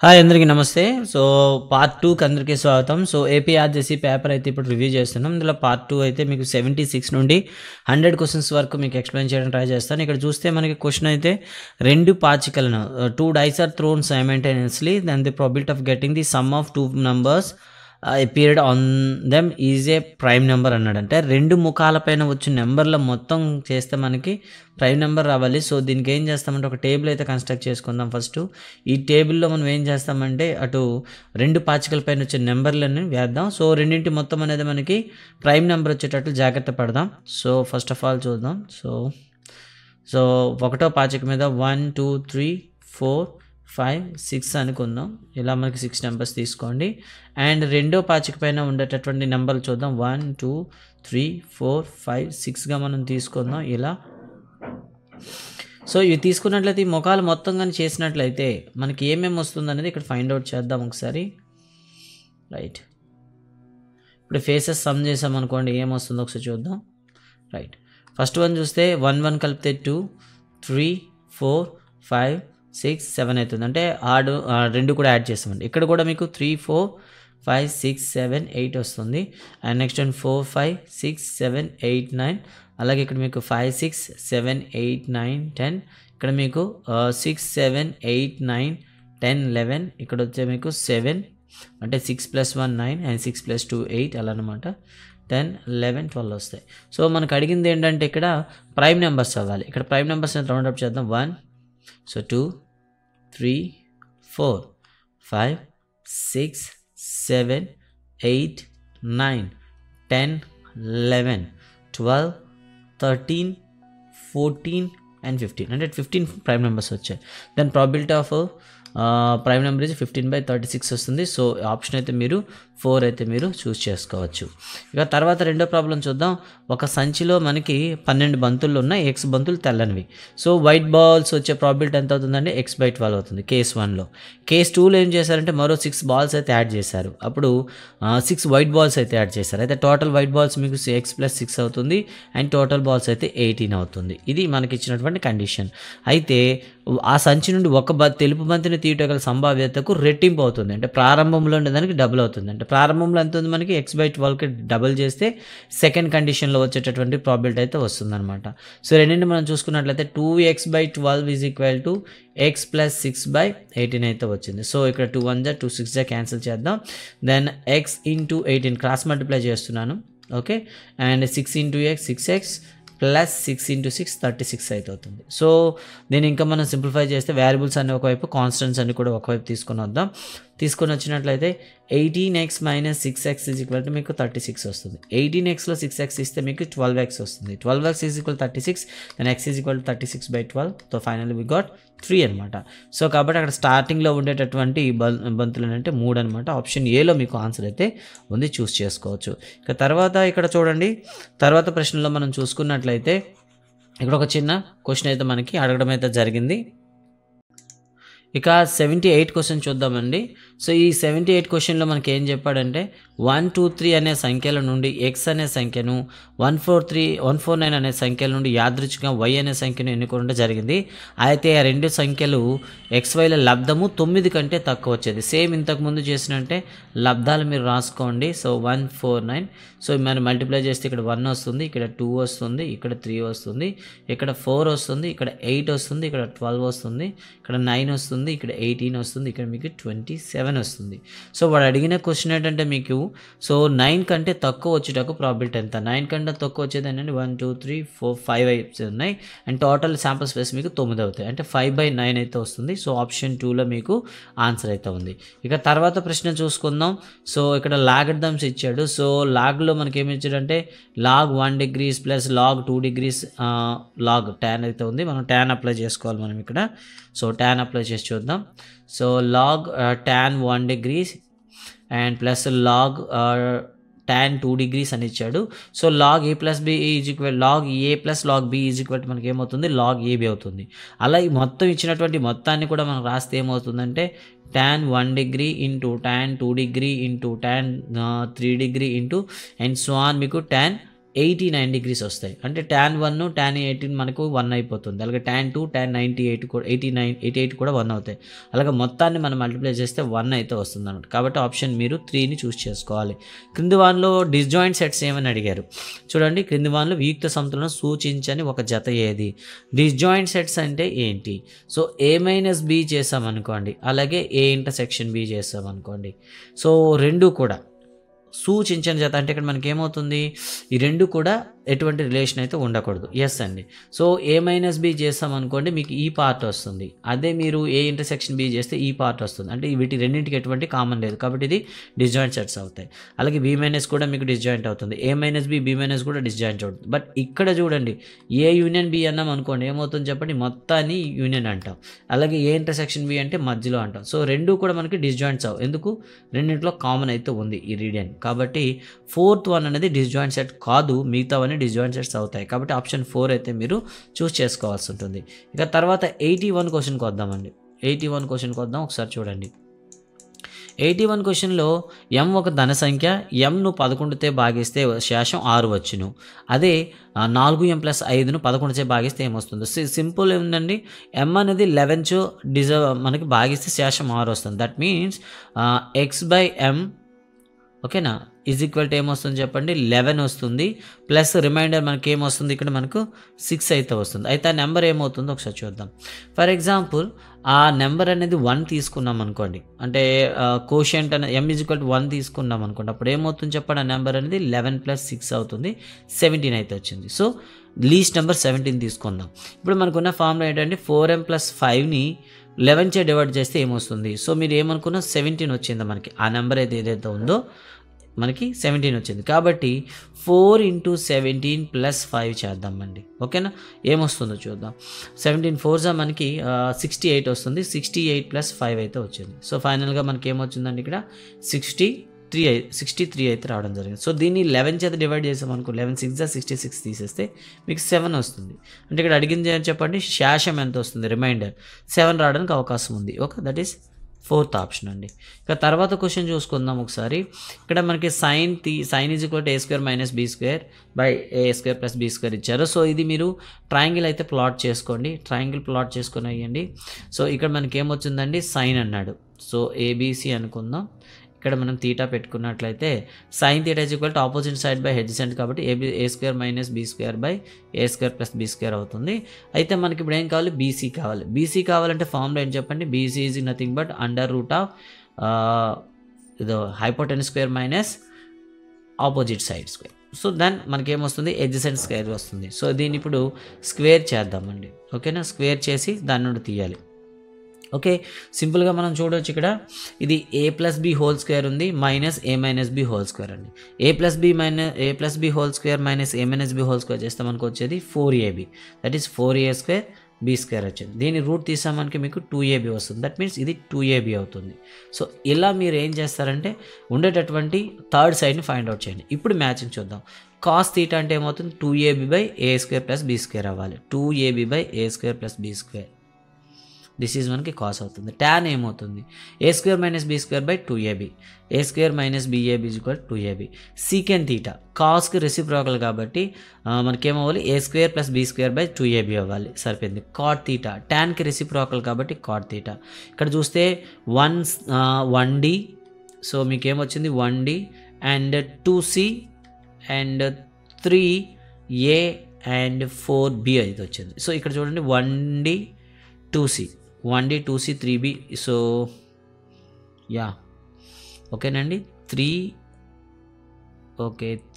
Hi అందరికీ నమస్తే. So part 2కి అందరికీ స్వాగతం. సో ఏపీఆర్జేసీ పేపర్ అయితే ఇప్పుడు రివ్యూ చేస్తున్నాం. ఇందులో పార్ట్ 2 అయితే మీకు 76 నుండి 100 క్వశ్చన్స్ వరకు మీకు ఎక్స్ప్లెయిన్ చేయడం ట్రై చేస్తాను. ఇక్కడ చూస్తే మనకి క్వశ్చన్ అయితే రెండు పాచికలను 2 dice are thrown simultaneously, then the probability of getting the sum of two numbers appeared on them is a prime number అన్నాడు. అంటే రెండు ముఖాల పైన వచ్చిన నెంబర్ల మొత్తం చేస్తే మనకి ప్రైమ్ నెంబర్ రావాలి. సో దీనికి ఏం చేస్తామంటే ఒక టేబుల్ అయితే కన్స్ట్రక్ట్ చేసుకుందాం. ఫస్ట్ ఈ టేబుల్లో మనం ఏం చేస్తామంటే అటు రెండు పాచికల పైన వచ్చే నెంబర్లను వేద్దాం. సో రెండింటి మొత్తం అనేది మనకి ప్రైమ్ నెంబర్ వచ్చేటట్లు జాగ్రత్త పడదాం. సో ఫస్ట్ ఆఫ్ ఆల్ చూద్దాం. సో ఒకటో పాచిక మీద 1 2 3 4 5 6 అనుకుందాం. ఇలా మనకి 6 నెంబర్స్ తీసుకోండి. అండ్ రెండో పాచిక పైన ఉండేటటువంటి నెంబర్లు చూద్దాం. 1 2 3 4 5 6గా మనం తీసుకుందాం ఇలా. సో ఇవి తీసుకున్నట్లయితే ఈ ముఖాలు మొత్తం కానీ చేసినట్లయితే మనకి ఏమేమి వస్తుంది అనేది ఇక్కడ ఫైండ్ అవుట్ చేద్దాం ఒకసారి. రైట్, ఇప్పుడు ఫేసెస్ సమ్ చేసాం అనుకోండి, ఏమొస్తుందో ఒకసారి చూద్దాం. రైట్, ఫస్ట్ వన్ చూస్తే 1 1 కలిపితే 2 3 4 5 6 7 అవుతుంది. అంటే రెండు కూడా యాడ్ చేసామండి. ఇక్కడ కూడా మీకు 3 4 5 6 7 8 వస్తుంది. And next 4 5 6 7 8 9. అలాగే ఇక్కడ మీకు 5 6 7 8 9 10. ఇక్కడ మీకు 6 7 8 9 10 11. ఇక్కడ వచ్చే మీకు 7 అంటే 6 + 1 9 అండ్ 6 + 2 8 అలా అనమాట. 10 11 12 వస్తాయి. సో మనకు అడిగింది ఏంటంటే ఇక్కడ ప్రైమ్ నెంబర్స్ అవ్వాలి. ఇక్కడ ప్రైమ్ నెంబర్స్ రౌండ్ అప్ చేద్దాం. 1 సో 2 3 4 5 6 7 8 9 10 11 12 13 14 and 15. అంటే 15 ప్రైమ్ నెంబర్స్ వచ్చాయి. Then probability of prime number is 15/36 వస్తుంది. సో ఆప్షన్ అయితే మీరు 4 అయితే మీరు చూస్ చేసుకోవచ్చు. ఇక తర్వాత రెండో ప్రాబ్లం చూద్దాం. ఒక సంచిలో మనకి 12 బంతులు ఉన్నాయి. ఎక్స్ బంతులు తెల్లనివి. సో వైట్ బాల్స్ వచ్చే ప్రాబిలిటీ ఎంత అవుతుందంటే x/12 అవుతుంది కేస్ 1లో. కేస్ 2లో ఏం చేశారంటే మరో 6 బాల్స్ అయితే యాడ్ చేశారు. అప్పుడు 6 వైట్ బాల్స్ అయితే యాడ్ చేశారు. అయితే టోటల్ వైట్ బాల్స్ మీకు x + 6 అవుతుంది. అండ్ టోటల్ బాల్స్ అయితే 18 అవుతుంది. ఇది మనకి ఇచ్చినటువంటి కండిషన్. అయితే ఆ సంచి నుండి ఒక తెలుపు బంతిని తీయటగల సంభావ్యతకు రెట్టింపు అవుతుంది. అంటే ప్రారంభంలో ఉండేదానికి డబుల్ అవుతుంది. అంటే ప్రారంభంలో ఎంత ఉంది మనకి x/12కి డబుల్ చేస్తే సెకండ్ కండిషన్లో వచ్చేటటువంటి ప్రాబిలిటీ అయితే వస్తుందన్నమాట. సో రెండింటి మనం చూసుకున్నట్లయితే 2x/12 = x + 6/18 అయితే వచ్చింది. సో ఇక్కడ 2 1 2 6 క్యాన్సిల్ చేద్దాం. దెన్ x × 18 క్రాస్ మల్టిప్లై చేస్తున్నాను. ఓకే, అండ్ 6 × x 6x + 6 × 6 36 అయితే అవుతుంది. సో దీన్ని ఇంకా మనం సింప్లిఫై చేస్తే వేరియబుల్స్ అన్ని ఒకవైపు, కాన్స్టెంట్స్ అన్ని కూడా ఒకవైపు తీసుకొని వద్దాం. తీసుకొని వచ్చినట్లయితే 18x - 6x = మీకు 36 వస్తుంది. 18xలో 6x ఇస్తే మీకు 12x వస్తుంది. 12x = 36. దెన్ x = 36/12. So finally we got 3 అనమాట. సో కాబట్టి అక్కడ స్టార్టింగ్లో ఉండేటటువంటి బంతులు అంటే 3 అనమాట. ఆప్షన్ ఏలో మీకు ఆన్సర్ అయితే ఉంది, చూస్ చేసుకోవచ్చు. ఇక తర్వాత ఇక్కడ చూడండి, తర్వాత ప్రశ్నలో మనం చూసుకున్నట్లయితే ఇక్కడ ఒక చిన్న క్వశ్చన్ అయితే మనకి అడగడం అయితే జరిగింది. ఇక 78 క్వశ్చన్ చూద్దామండి. సో ఈ 78 క్వశ్చన్లో మనకి ఏం చెప్పాడంటే 1 2 3 అనే సంఖ్యల నుండి x అనే సంఖ్యను, 149 అనే సంఖ్యల నుండి యాదృచ్ఛికంగా y అనే సంఖ్యను ఎన్నుకోవడం జరిగింది. అయితే ఆ రెండు సంఖ్యలు xyల లబ్ధము 9 కంటే తక్కువ వచ్చేది. సేమ్ ఇంతకుముందు చేసినట్టే లబ్ధాలు మీరు రాసుకోండి. సో 149. సో మనం మల్టిప్లై చేస్తే ఇక్కడ 1 వస్తుంది, ఇక్కడ 2 వస్తుంది, ఇక్కడ 3 వస్తుంది, ఇక్కడ 4 వస్తుంది, ఇక్కడ 8 వస్తుంది, ఇక్కడ 12 వస్తుంది, ఇక్కడ 9 వస్తుంది, ఇక్కడ 18 వస్తుంది, ఇక్కడ మీకు 27 వస్తుంది. సో వాడు అడిగిన క్వశ్చన్ ఏంటంటే మీకు సో 9 కంటే తక్కువ వచ్చేటకు ప్రాబిలిటీ ఎంత? 9 కంటే తక్కువ వచ్చేది ఏంటంటే 1 2 3 4 5 అయితే ఉన్నాయి. అండ్ టోటల్ శాంపుల్ స్పేస్ మీకు 9 అవుతాయి. అంటే 5/9 అయితే వస్తుంది. సో ఆప్షన్ 2లో మీకు ఆన్సర్ అయితే ఉంది. ఇక తర్వాత ప్రశ్న చూసుకుందాం. సో ఇక్కడ లాగర్థమ్స్ ఇచ్చాడు. సో లాగ్లో మనకి ఏమి ఇచ్చాడంటే log 1 degrees + log 2 degrees log tan అయితే ఉంది. మనం tan అప్లై చేసుకోవాలి మనం ఇక్కడ. సో tan అప్లై చేసి చూద్దాం. So log tan 1 degrees and plus log tan 2 degrees అని ఇచ్చాడు. So log a + b log a + log b మనకి ఏమవుతుంది? log ab అవుతుంది. అలా ఈ మొత్తం ఇచ్చినటువంటి మొత్తాన్ని కూడా మనం రాస్తే ఏమవుతుందంటే tan 1 degree × tan 2 degree × tan 3 degree × and so on మీకు tan 89 డిగ్రీస్ వస్తాయి. అంటే tan 1 tan 18 మనకు 1 అయిపోతుంది. అలాగే tan 2 tan 98 కూడా 88 కూడా 1 అవుతాయి. అలాగే మొత్తాన్ని మనం మల్టిప్లై చేస్తే 1 అయితే వస్తుందన్నమాట. కాబట్టి ఆప్షన్ మీరు 3ని చూస్ చేసుకోవాలి. క్రింది వానిలో డిస్జాయింట్ సెట్స్ ఏమని అడిగారు చూడండి. క్రింది వానిలో వియుక్త సమతులను సూచించని ఒక జత ఏది? డిస్జాయింట్ సెట్స్ అంటే ఏంటి? సో A-B చేసామనుకోండి, అలాగే A*B చేసామనుకోండి. సో రెండు కూడా సూచించని జత అంటే ఇక్కడ మనకి ఏమవుతుంది, ఈ రెండు కూడా ఎటువంటి రిలేషన్ అయితే ఉండకూడదు. ఎస్ అండి. సో A-B చేస్తామనుకోండి మీకు ఈ పార్ట్ వస్తుంది. అదే మీరు A*B చేస్తే ఈ పార్ట్ వస్తుంది. అంటే వీటి రెండింటికి ఎటువంటి కామన్ లేదు కాబట్టి ఇది డిస్జాయింట్ సెట్స్ అవుతాయి. అలాగే B- కూడా మీకు డిస్జాయింట్ అవుతుంది. A-B B- కూడా డిస్జాయింట్ అవుతుంది. బట్ ఇక్కడ చూడండి A యూనియన్ B అన్నాం అనుకోండి ఏమవుతుంది చెప్పండి, మొత్తాన్ని యూనియన్ అంటాం. అలాగే A*B అంటే మధ్యలో అంటాం. సో రెండు కూడా మనకి డిస్జాయింట్స్ అవు. ఎందుకు? రెండింటిలో కామన్ అయితే ఉంది ఈ రీడియన్. కాబట్టి 4th వన్ అనేది డిస్జాయింట్ సెట్ కాదు, మిగతావన్నీ డిస్జాయింట్ సెట్స్ అవుతాయి. కాబట్టి ఆప్షన్ 4 అయితే మీరు చూస్ చేసుకోవాల్సి ఉంటుంది. ఇక తర్వాత 81 క్వశ్చన్కి వద్దామండి. 81 క్వశ్చన్కి వద్దాం. ఒకసారి చూడండి. 81 క్వశ్చన్లో m ఒక ధన సంఖ్య, mను 11తో భాగిస్తే శేషం 6 వచ్చును. అదే 4m + 5ను 11తో భాగిస్తే ఏమొస్తుంది? సింపుల్ ఏముందండి, m అనేది 11 మనకి భాగిస్తే శేషం 6 వస్తుంది. దట్ మీన్స్ x/m ఓకేనా ఈజ్ ఈక్వల్ టు ఏమొస్తుంది చెప్పండి, 11 వస్తుంది. ప్లస్ రిమైండర్ మనకి ఏమొస్తుంది, ఇక్కడ మనకు 6 అయితే వస్తుంది. అయితే ఆ నెంబర్ ఏమవుతుందో ఒకసారి చూద్దాం. ఫర్ ఎగ్జాంపుల్ ఆ నెంబర్ అనేది 1 తీసుకున్నాం అనుకోండి, అంటే కోషియంట్ అనేది m ఈజ్ ఈక్వల్ టు 1 తీసుకున్నాం అనుకోండి, అప్పుడు ఏమవుతుంది చెప్పండి, ఆ నెంబర్ అనేది 11 + 6 అవుతుంది, 17 అయితే వచ్చింది. సో లీస్ట్ నెంబర్ 17 తీసుకుందాం. ఇప్పుడు మనకున్న ఫార్ములా ఏంటంటే 4m + 5ని 11 చే డివైడ్ చేస్తే ఏమొస్తుంది? సో మీరు ఏమనుకున్నా 17 వచ్చింది మనకి. ఆ నెంబర్ అయితే ఏదైతే ఉందో మనకి 17 వచ్చింది. కాబట్టి 4 × 17 + 5 చేద్దామండి. ఓకేనా, ఏమొస్తుందో చూద్దాం. 17 4 మనకి 68 వస్తుంది. 68 + 5 అయితే వచ్చింది. సో ఫైనల్గా మనకి ఏమొచ్చిందండి, ఇక్కడ 63 అయితే రావడం జరిగింది. సో దీన్ని 11 చేత డివైడ్ చేసామనుకో, 11 6 66 తీసేస్తే మీకు 7 వస్తుంది. అంటే ఇక్కడ అడిగింది అని చెప్పండి, శేషం ఎంత వస్తుంది, రిమైండర్ 7 రావడానికి అవకాశం ఉంది. Okay, that is 4th option అండి. ఇక తర్వాత క్వశ్చన్ చూసుకుందాం ఒకసారి. ఇక్కడ మనకి sin is equal to a² - b² / a² + b² ఇచ్చారు. సో ఇది మీరు ట్రయాంగిల్ అయితే ప్లాట్ చేసుకోండి. ట్రయాంగిల్ ప్లాట్ చేసుకొని అయ్యండి. సో ఇక్కడ మనకి ఏమొచ్చిందండి, సైన్ అన్నాడు. సో ABC అనుకుందాం. ఇక్కడ మనం తీటా పెట్టుకున్నట్లయితే sin θ is equal to opposite side by adjacent కాబట్టి a² - b² / a² + b² అవుతుంది. అయితే మనకి ఇప్పుడు ఏం కావాలి, BC కావాలి. BC కావాలంటే ఫార్ములా ఏం చెప్పండి, BC ఈజ్ నథింగ్ బట్ √, ఇది hypotenuse - opposite side square. So then మనకేమొస్తుంది, అడ్జసెంట్ స్క్వేర్ వస్తుంది. సో దీన్ని ఇప్పుడు స్క్వేర్ చేద్దామండి. ఓకేనా, స్క్వేర్ చేసి దాని నుండి తీయాలి. ఓకే, సింపుల్గా మనం చూడవచ్చు. ఇక్కడ ఇది a+b² ఉంది మైనస్ a-b² అండి. a+b² - a-b² చేస్తే మనకు వచ్చేది 4ab, that is 4a² b² వచ్చింది. దీని రూట్ తీసామనికి మీకు 2ab వస్తుంది. దట్ మీన్స్ ఇది 2ab అవుతుంది. సో ఇలా మీరు ఏం చేస్తారంటే ఉండేటటువంటి థర్డ్ సైడ్ని ఫైండ్ అవుట్ చేయండి. ఇప్పుడు మ్యాచింగ్ చూద్దాం. cos θ అంటే ఏమవుతుంది, 2ab/a² + b² అవ్వాలి. 2ab/a² + b². దిస్ ఈజ్ మనకి కాస్ అవుతుంది. tan ఏమవుతుంది, a² - b² / 2ab, a² - bab = 2ab. Secant θ కాస్కి reciprocal కాబట్టి మనకేమవ్వాలి, a² + b² / 2ab అవ్వాలి, సరిపోయింది. cot θ tanకి రెసిప్రోకల్ కాబట్టి cot θ. ఇక్కడ చూస్తే 1d, సో మీకు ఏమొచ్చింది 1d and 2c and 3a and 4b అయితే వచ్చింది. సో ఇక్కడ చూడండి 1d 2c 3b. So yeah ఓకేనండి,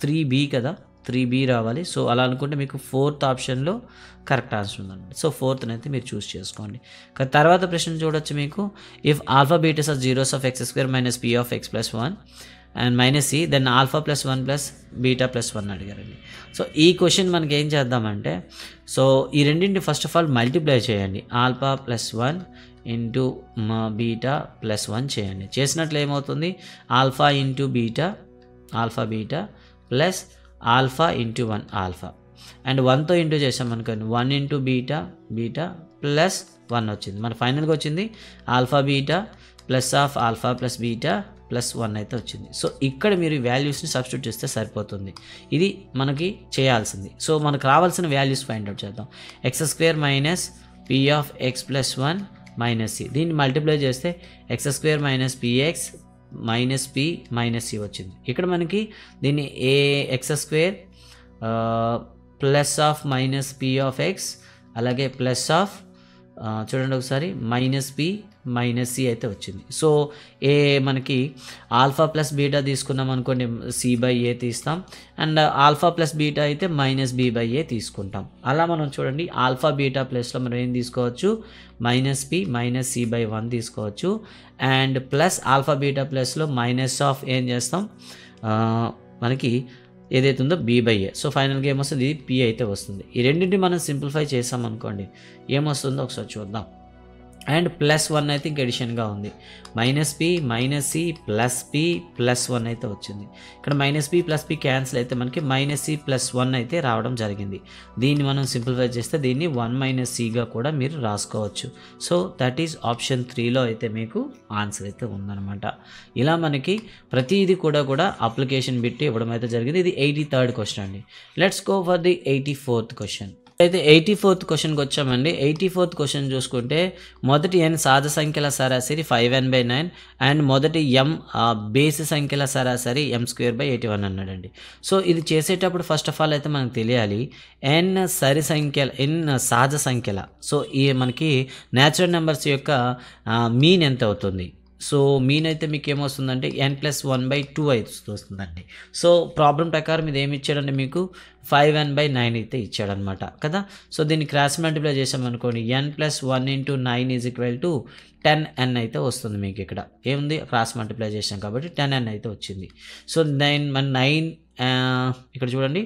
3b కదా, 3b రావాలి. సో అలా అనుకుంటే మీకు 4th ఆప్షన్లో కరెక్ట్ ఆన్సర్ ఉందండి. సో 4th అయితే మీరు చూస్ చేసుకోండి. తర్వాత ప్రశ్న చూడొచ్చు మీకు, if α β are zeros of x² - p of x + 1 and -c then α + 1 + β + 1 అడిగారండి. సో ఈ క్వశ్చన్ మనకి ఏం చేద్దామంటే, సో ఈ రెండింటిని ఫస్ట్ ఆఫ్ ఆల్ మల్టిప్లై చేయండి. α + 1 × β + 1 చేయండి. చేసినట్లు ఏమవుతుంది, α × β ప్లస్ α × 1 ఆల్ఫా అండ్ 1తో ఇంటూ చేసామనుకోండి, 1 × β ప్లస్ 1 వచ్చింది. మన ఫైనల్గా వచ్చింది α β ప్లస్ ఆఫ్ α + β ప్లస్ 1 అయితే వచ్చింది. సో ఇక్కడ మీరు వాల్యూస్ని సబ్స్టిట్యూట్ చేస్తే సరిపోతుంది. ఇది మనకి చేయాల్సింది. సో మనకు రావాల్సిన వాల్యూస్ ఫైండ్ అవుట్ చేద్దాం. x² minus p of x plus 1 minus c, దీన్ని మల్టిప్లై చేస్తే x² minus px minus p minus c వచ్చింది. ఇక్కడ మనకి దీన్ని x² plus of minus p of x అలాగే ప్లస్ ఆఫ్ చూడండి ఒకసారి మైనస్ p మైనస్ c అయితే వచ్చింది. సో మనకి ఆల్ఫా ప్లస్ బీటా తీసుకున్నాం అనుకోండి, c/a తీస్తాం, అండ్ ఆల్ఫా ప్లస్ బీటా అయితే మైనస్ b/a తీసుకుంటాం. అలా మనం చూడండి ఆల్ఫా బీటా ప్లస్లో మనం ఏం తీసుకోవచ్చు, మైనస్ p మైనస్ c/1 తీసుకోవచ్చు, అండ్ ప్లస్ ఆల్ఫా బీటా ప్లస్లో మైనస్ ఆఫ్ ఏం చేస్తాం, మనకి ఏదైతే ఉందో b/a. సో ఫైనల్గా ఏమొస్తుంది, ఇది p అయితే వస్తుంది. ఈ రెండింటిని మనం సింప్లిఫై చేసాం అనుకోండి, ఏమొస్తుందో ఒకసారి చూద్దాం. అండ్ ప్లస్ 1 అయితే ఇంక ఎడిషన్గా ఉంది, minus p minus c plus p plus 1 అయితే వచ్చింది. ఇక్కడ minus p plus p cancel అయితే మనకి మైనస్ c ప్లస్ 1 అయితే రావడం జరిగింది. దీన్ని మనం సింప్లిఫై చేస్తే దీన్ని 1 మైనస్ cగా కూడా మీరు రాసుకోవచ్చు. సో దట్ ఈజ్ ఆప్షన్ 3లో అయితే మీకు ఆన్సర్ అయితే ఉందన్నమాట. ఇలా మనకి ప్రతిదీ కూడా అప్లికేషన్ బిట్ ఇవ్వడం అయితే జరిగింది. ఇది 83rd క్వశ్చన్ అండి. Let's go for the 84th question. అయితే 84th క్వశ్చన్కి వచ్చామండి. 84th క్వశ్చన్ చూసుకుంటే మొదటి n సహజ సంఖ్యల సరాసరి 5n/9 అండ్ మొదటి m బేసి సంఖ్యల సరాసరి m²/81 అన్నాడండి. సో ఇది చేసేటప్పుడు ఫస్ట్ ఆఫ్ ఆల్ అయితే మనకు తెలియాలి n సహజ సంఖ్యల, సో ఈ మనకి న్యాచురల్ నెంబర్స్ యొక్క మీన్ ఎంత అవుతుంది. సో మీన్ అయితే మీకు ఏమొస్తుందంటే n+1/2 అయితే వస్తుందండి. సో ప్రాబ్లం ప్రకారం ఇది ఏమి ఇచ్చాడంటే మీకు 5n/9 అయితే ఇచ్చాడనమాట కదా. సో దీన్ని క్రాస్ మల్టిప్లై చేసామనుకోండి, n+1 × 9 = 10n అయితే వస్తుంది. మీకు ఇక్కడ ఏముంది, క్రాస్ మల్టిప్లై చేసాం కాబట్టి 10n అయితే వచ్చింది. సో 9 ఇక్కడ చూడండి,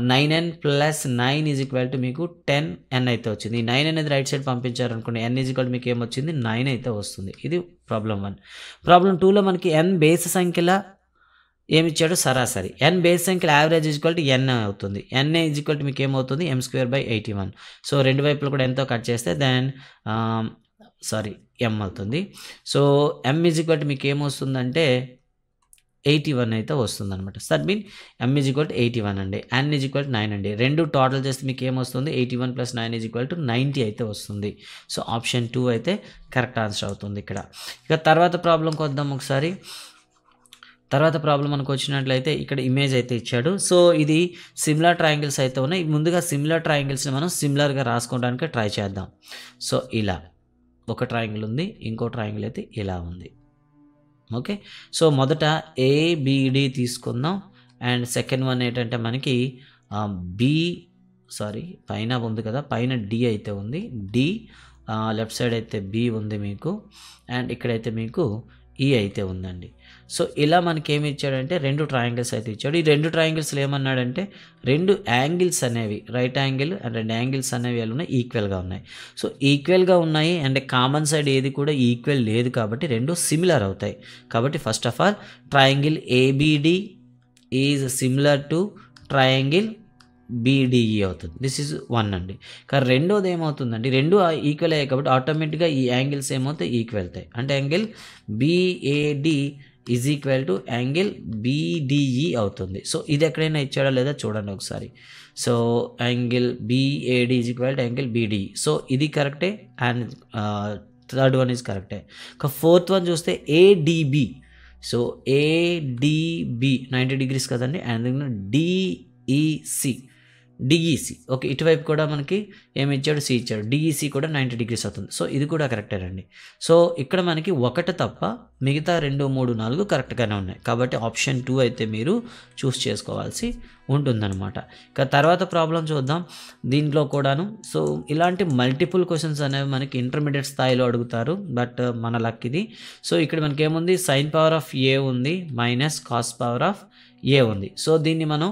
9n + 9 = మీకు 10n అయితే వచ్చింది. ఈ 9 అనేది రైట్ సైడ్ పంపించారనుకోండి, n = మీకు ఏమొచ్చింది, 9 అయితే వస్తుంది. ఇది ప్రాబ్లం 1. ప్రాబ్లం 2లో మనకి n బేసి సంఖ్యల ఏమిచ్చాడు, సరాసరి. n బేసి సంఖ్యల యావరేజ్ n అవుతుంది. n మీకు ఏమవుతుంది, m²/81. సో రెండు వైపులు కూడా ఎంతో కట్ చేస్తే దెన్ m అవుతుంది. సో m మీకు ఏమొస్తుందంటే 81 అయితే వస్తుంది అనమాట. సో దట్ మీన్ m 81 అండి, n 9 అండి. రెండు టోటల్ చేస్తే మీకు ఏమొస్తుంది, 81 + 9 = 90 అయితే వస్తుంది. సో ఆప్షన్ 2 అయితే కరెక్ట్ ఆన్సర్ అవుతుంది ఇక్కడ. ఇక తర్వాత ప్రాబ్లంకి వద్దాం ఒకసారి. తర్వాత ప్రాబ్లం మనకు వచ్చినట్లయితే ఇక్కడ ఇమేజ్ అయితే ఇచ్చాడు. సో ఇది సిమిలర్ ట్రయాంగిల్స్ అయితే ఉన్నాయి. ముందుగా సిమిలర్ ట్రయాంగిల్స్ని మనం సిమిలర్గా రాసుకోవడానికి ట్రై చేద్దాం. సో ఇలా ఒక ట్రయాంగిల్ ఉంది, ఇంకో ట్రయాంగిల్ అయితే ఇలా ఉంది. ఓకే, సో మొదట ABD తీసుకుందాం. అండ్ సెకండ్ వన్ ఏంటంటే మనకి పైన ఉంది కదా, పైన D అయితే ఉంది. D లెఫ్ట్ సైడ్ అయితే B ఉంది మీకు, అండ్ ఇక్కడైతే మీకు E అయితే ఉందండి. సో ఇలా మనకి ఏమి ఇచ్చాడంటే రెండు ట్రయాంగిల్స్ అయితే ఇచ్చాడు. ఈ రెండు ట్రయాంగిల్స్లో ఏమన్నాడంటే రెండు యాంగిల్స్ అనేవి, రైట్ యాంగిల్ అండ్ రెండు యాంగిల్స్ అనేవి ఉన్నాయి, ఈక్వల్గా ఉన్నాయి. సో ఈక్వల్గా ఉన్నాయి అండ్ కామన్ సైడ్ ఏది కూడా ఈక్వల్ లేదు కాబట్టి రెండు సిమిలర్ అవుతాయి. కాబట్టి first of all triangle ABD is similar to triangle BDE అవుతుంది. దిస్ ఈజ్ 1 అండి. కానీ రెండోది ఏమవుతుందండి, రెండు ఈక్వల్ అయ్యాయి కాబట్టి ఆటోమేటిక్గా ఈ యాంగిల్స్ ఏమవుతాయి, ఈక్వల్ అవుతాయి. అంటే angle BAD is equal to angle BDE అవుతుంది. సో ఇది ఎక్కడైనా ఇచ్చాడా లేదా చూడండి ఒకసారి. So angle BAD is equal to angle BDE. So ఇది కరెక్టే అండ్ థర్డ్ వన్ ఈజ్ కరెక్టే. ఫోర్త్ వన్ చూస్తే ADB. సో ADB 90 degrees కదండి. అండ్ DEC ఓకే, ఇటువైపు కూడా మనకి ఏమి ఇచ్చాడు, C ఇచ్చాడు. DEC కూడా 90 degrees అవుతుంది. సో ఇది కూడా కరెక్టేనండి. సో ఇక్కడ మనకి ఒకటి తప్ప మిగతా 2, 3, 4 కరెక్ట్గానే ఉన్నాయి. కాబట్టి ఆప్షన్ 2 అయితే మీరు చూస్ చేసుకోవాల్సి ఉంటుందన్నమాట. ఇక తర్వాత ప్రాబ్లం చూద్దాం. దీంట్లో కూడాను సో ఇలాంటి మల్టిపుల్ క్వశ్చన్స్ అనేవి మనకి ఇంటర్మీడియట్ స్థాయిలో అడుగుతారు, బట్ మన లక్ ఇది. సో ఇక్కడ మనకి ఏముంది, sin పవర్ ఆఫ్ A ఉంది minus cos power of A ఉంది. సో దీన్ని మనం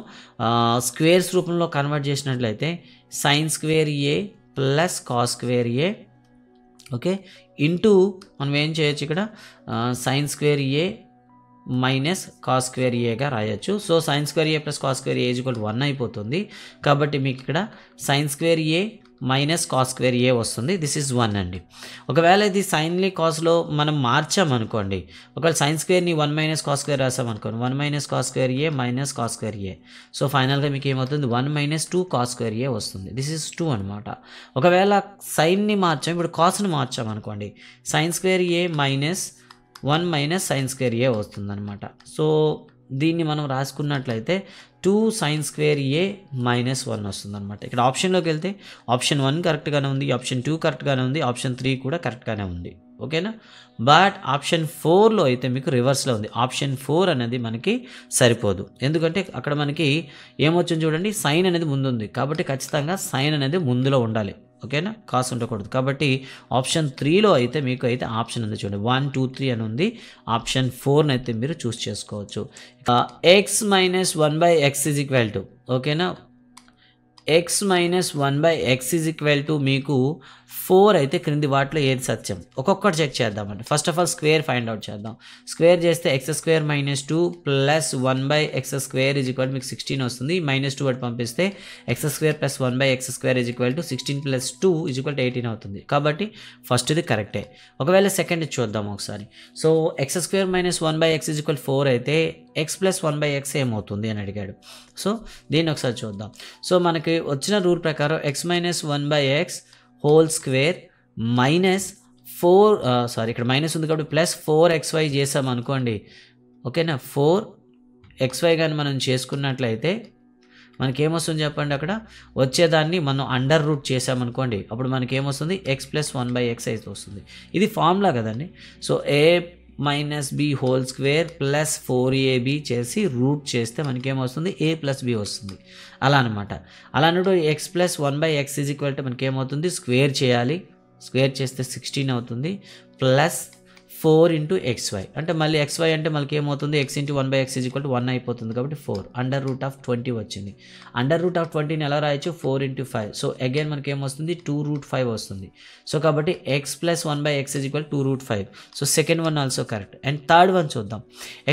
స్క్వేర్స్ రూపంలో కన్వర్ట్ చేసినట్లయితే sin² A plus cos² A okay into మనం ఏం చేయొచ్చు, ఇక్కడ sin² A మైనస్ cos² Aగా రాయొచ్చు. So sin² A plus cos² A = 1 అయిపోతుంది. కాబట్టి మీకు ఇక్కడ sin² A minus cos square A వస్తుంది. దిస్ ఈజ్ 1 అండి. ఒకవేళ ఇది సైన్ని కాస్లో మనం మార్చామనుకోండి, ఒకవేళ సైన్ స్క్వేర్ని 1 మైనస్ కాస్ స్క్వేర్ రాసామనుకోండి, 1 minus cos square A minus cos square A. So ఫైనల్గా మీకు ఏమవుతుంది, 1 మైనస్ 2 కాస్ స్క్వేర్ ఏ వస్తుంది. దిస్ ఈజ్ 2 అనమాట. ఒకవేళ సైన్ని మార్చాం, ఇప్పుడు కాస్ని మార్చామనుకోండి, sine square A minus 1 minus sine square ఏ వస్తుందన్నమాట. సో దీన్ని మనం రాసుకున్నట్లయితే 2 సైన్ స్క్వేర్ ఏ మైనస్ 1 వస్తుందన్నమాట. ఇక్కడ ఆప్షన్లోకి వెళ్తే ఆప్షన్ 1 కరెక్ట్గానే ఉంది, ఆప్షన్ 2 కరెక్ట్గానే ఉంది, ఆప్షన్ 3 కూడా కరెక్ట్గానే ఉంది. ఓకేనా? బట్ ఆప్షన్ 4లో అయితే మీకు రివర్స్లో ఉంది. ఆప్షన్ 4 అనేది మనకి సరిపోదు. ఎందుకంటే అక్కడ మనకి ఏమొచ్చింది చూడండి, సైన్ అనేది ముందుంది కాబట్టి ఖచ్చితంగా సైన్ అనేది ముందులో ఉండాలి. ఓకేనా? కాస్ ఉండకూడదు. కాబట్టి ఆప్షన్ 3లో అయితే మీకు అయితే ఆప్షన్ ఉంది చూడండి, 1 2 3 అని ఉంది. ఆప్షన్ 4ని అయితే మీరు చూస్ చేసుకోవచ్చు. X minus 1/x is equal to, ఓకేనా, x minus 1/x is equal to మీకు 4 అయితే క్రింది వాటిలో ఏది సత్యం? ఒక్కొక్కటి చెక్ చేద్దామండి. First of all square find out చేద్దాం. స్క్వేర్ చేస్తే x² minus 2 plus 1/x² is equal మీకు 16 వస్తుంది. మైనస్ 2 అటు పంపిస్తే x² plus 1/x² is equal to 16 plus 2 is equal to 18 అవుతుంది. కాబట్టి ఫస్ట్ ఇది కరెక్టే. ఒకవేళ సెకండ్ చూద్దాం ఒకసారి. So x² minus 1/x is equal 4 అయితే x ప్లస్ 1/x ఏమవుతుంది అని అడిగాడు. సో దీన్ని ఒకసారి చూద్దాం. సో మనకి వచ్చిన రూల్ ప్రకారం x minus 1/x whole square minus 4 ఇక్కడ మైనస్ ఉంది కాబట్టి ప్లస్ 4xy చేసాం అనుకోండి. ఓకేనా? 4xy కానీ మనం చేసుకున్నట్లయితే మనకేమొస్తుంది చెప్పండి, అక్కడ వచ్చేదాన్ని మనం అండర్ రూట్ చేసామనుకోండి, అప్పుడు మనకేమొస్తుంది, x ప్లస్ 1/x అయితే వస్తుంది. ఇది ఫార్ములా కదండి. So a minus b whole square plus 4ab చేసి రూట్ చేస్తే మనకేమొస్తుంది, a ప్లస్ b వస్తుంది. అలా అనమాట. అలా అన్నట్టు x plus 1/x is equal to మనకేమవుతుంది, స్క్వేర్ చేయాలి. స్క్వేర్ చేస్తే 16 అవుతుంది ప్లస్ 4 ఇంటూ xy అంటే మళ్ళీ xy అంటే మనకి ఏమవుతుంది, x into 1/x is equal to 1 అయిపోతుంది కాబట్టి 4 అండర్ రూట్ ఆఫ్ 20 వచ్చింది. అండర్ రూట్ ఆఫ్ 20ని ఎలా రాయొచ్చు, 4 ఇంటూ 5. సో అగైన్ మనకి ఏమొస్తుంది, 2√5 వస్తుంది. సో కాబట్టి x plus 1/x is equal 2√5. So second one also correct. And third one చూద్దాం.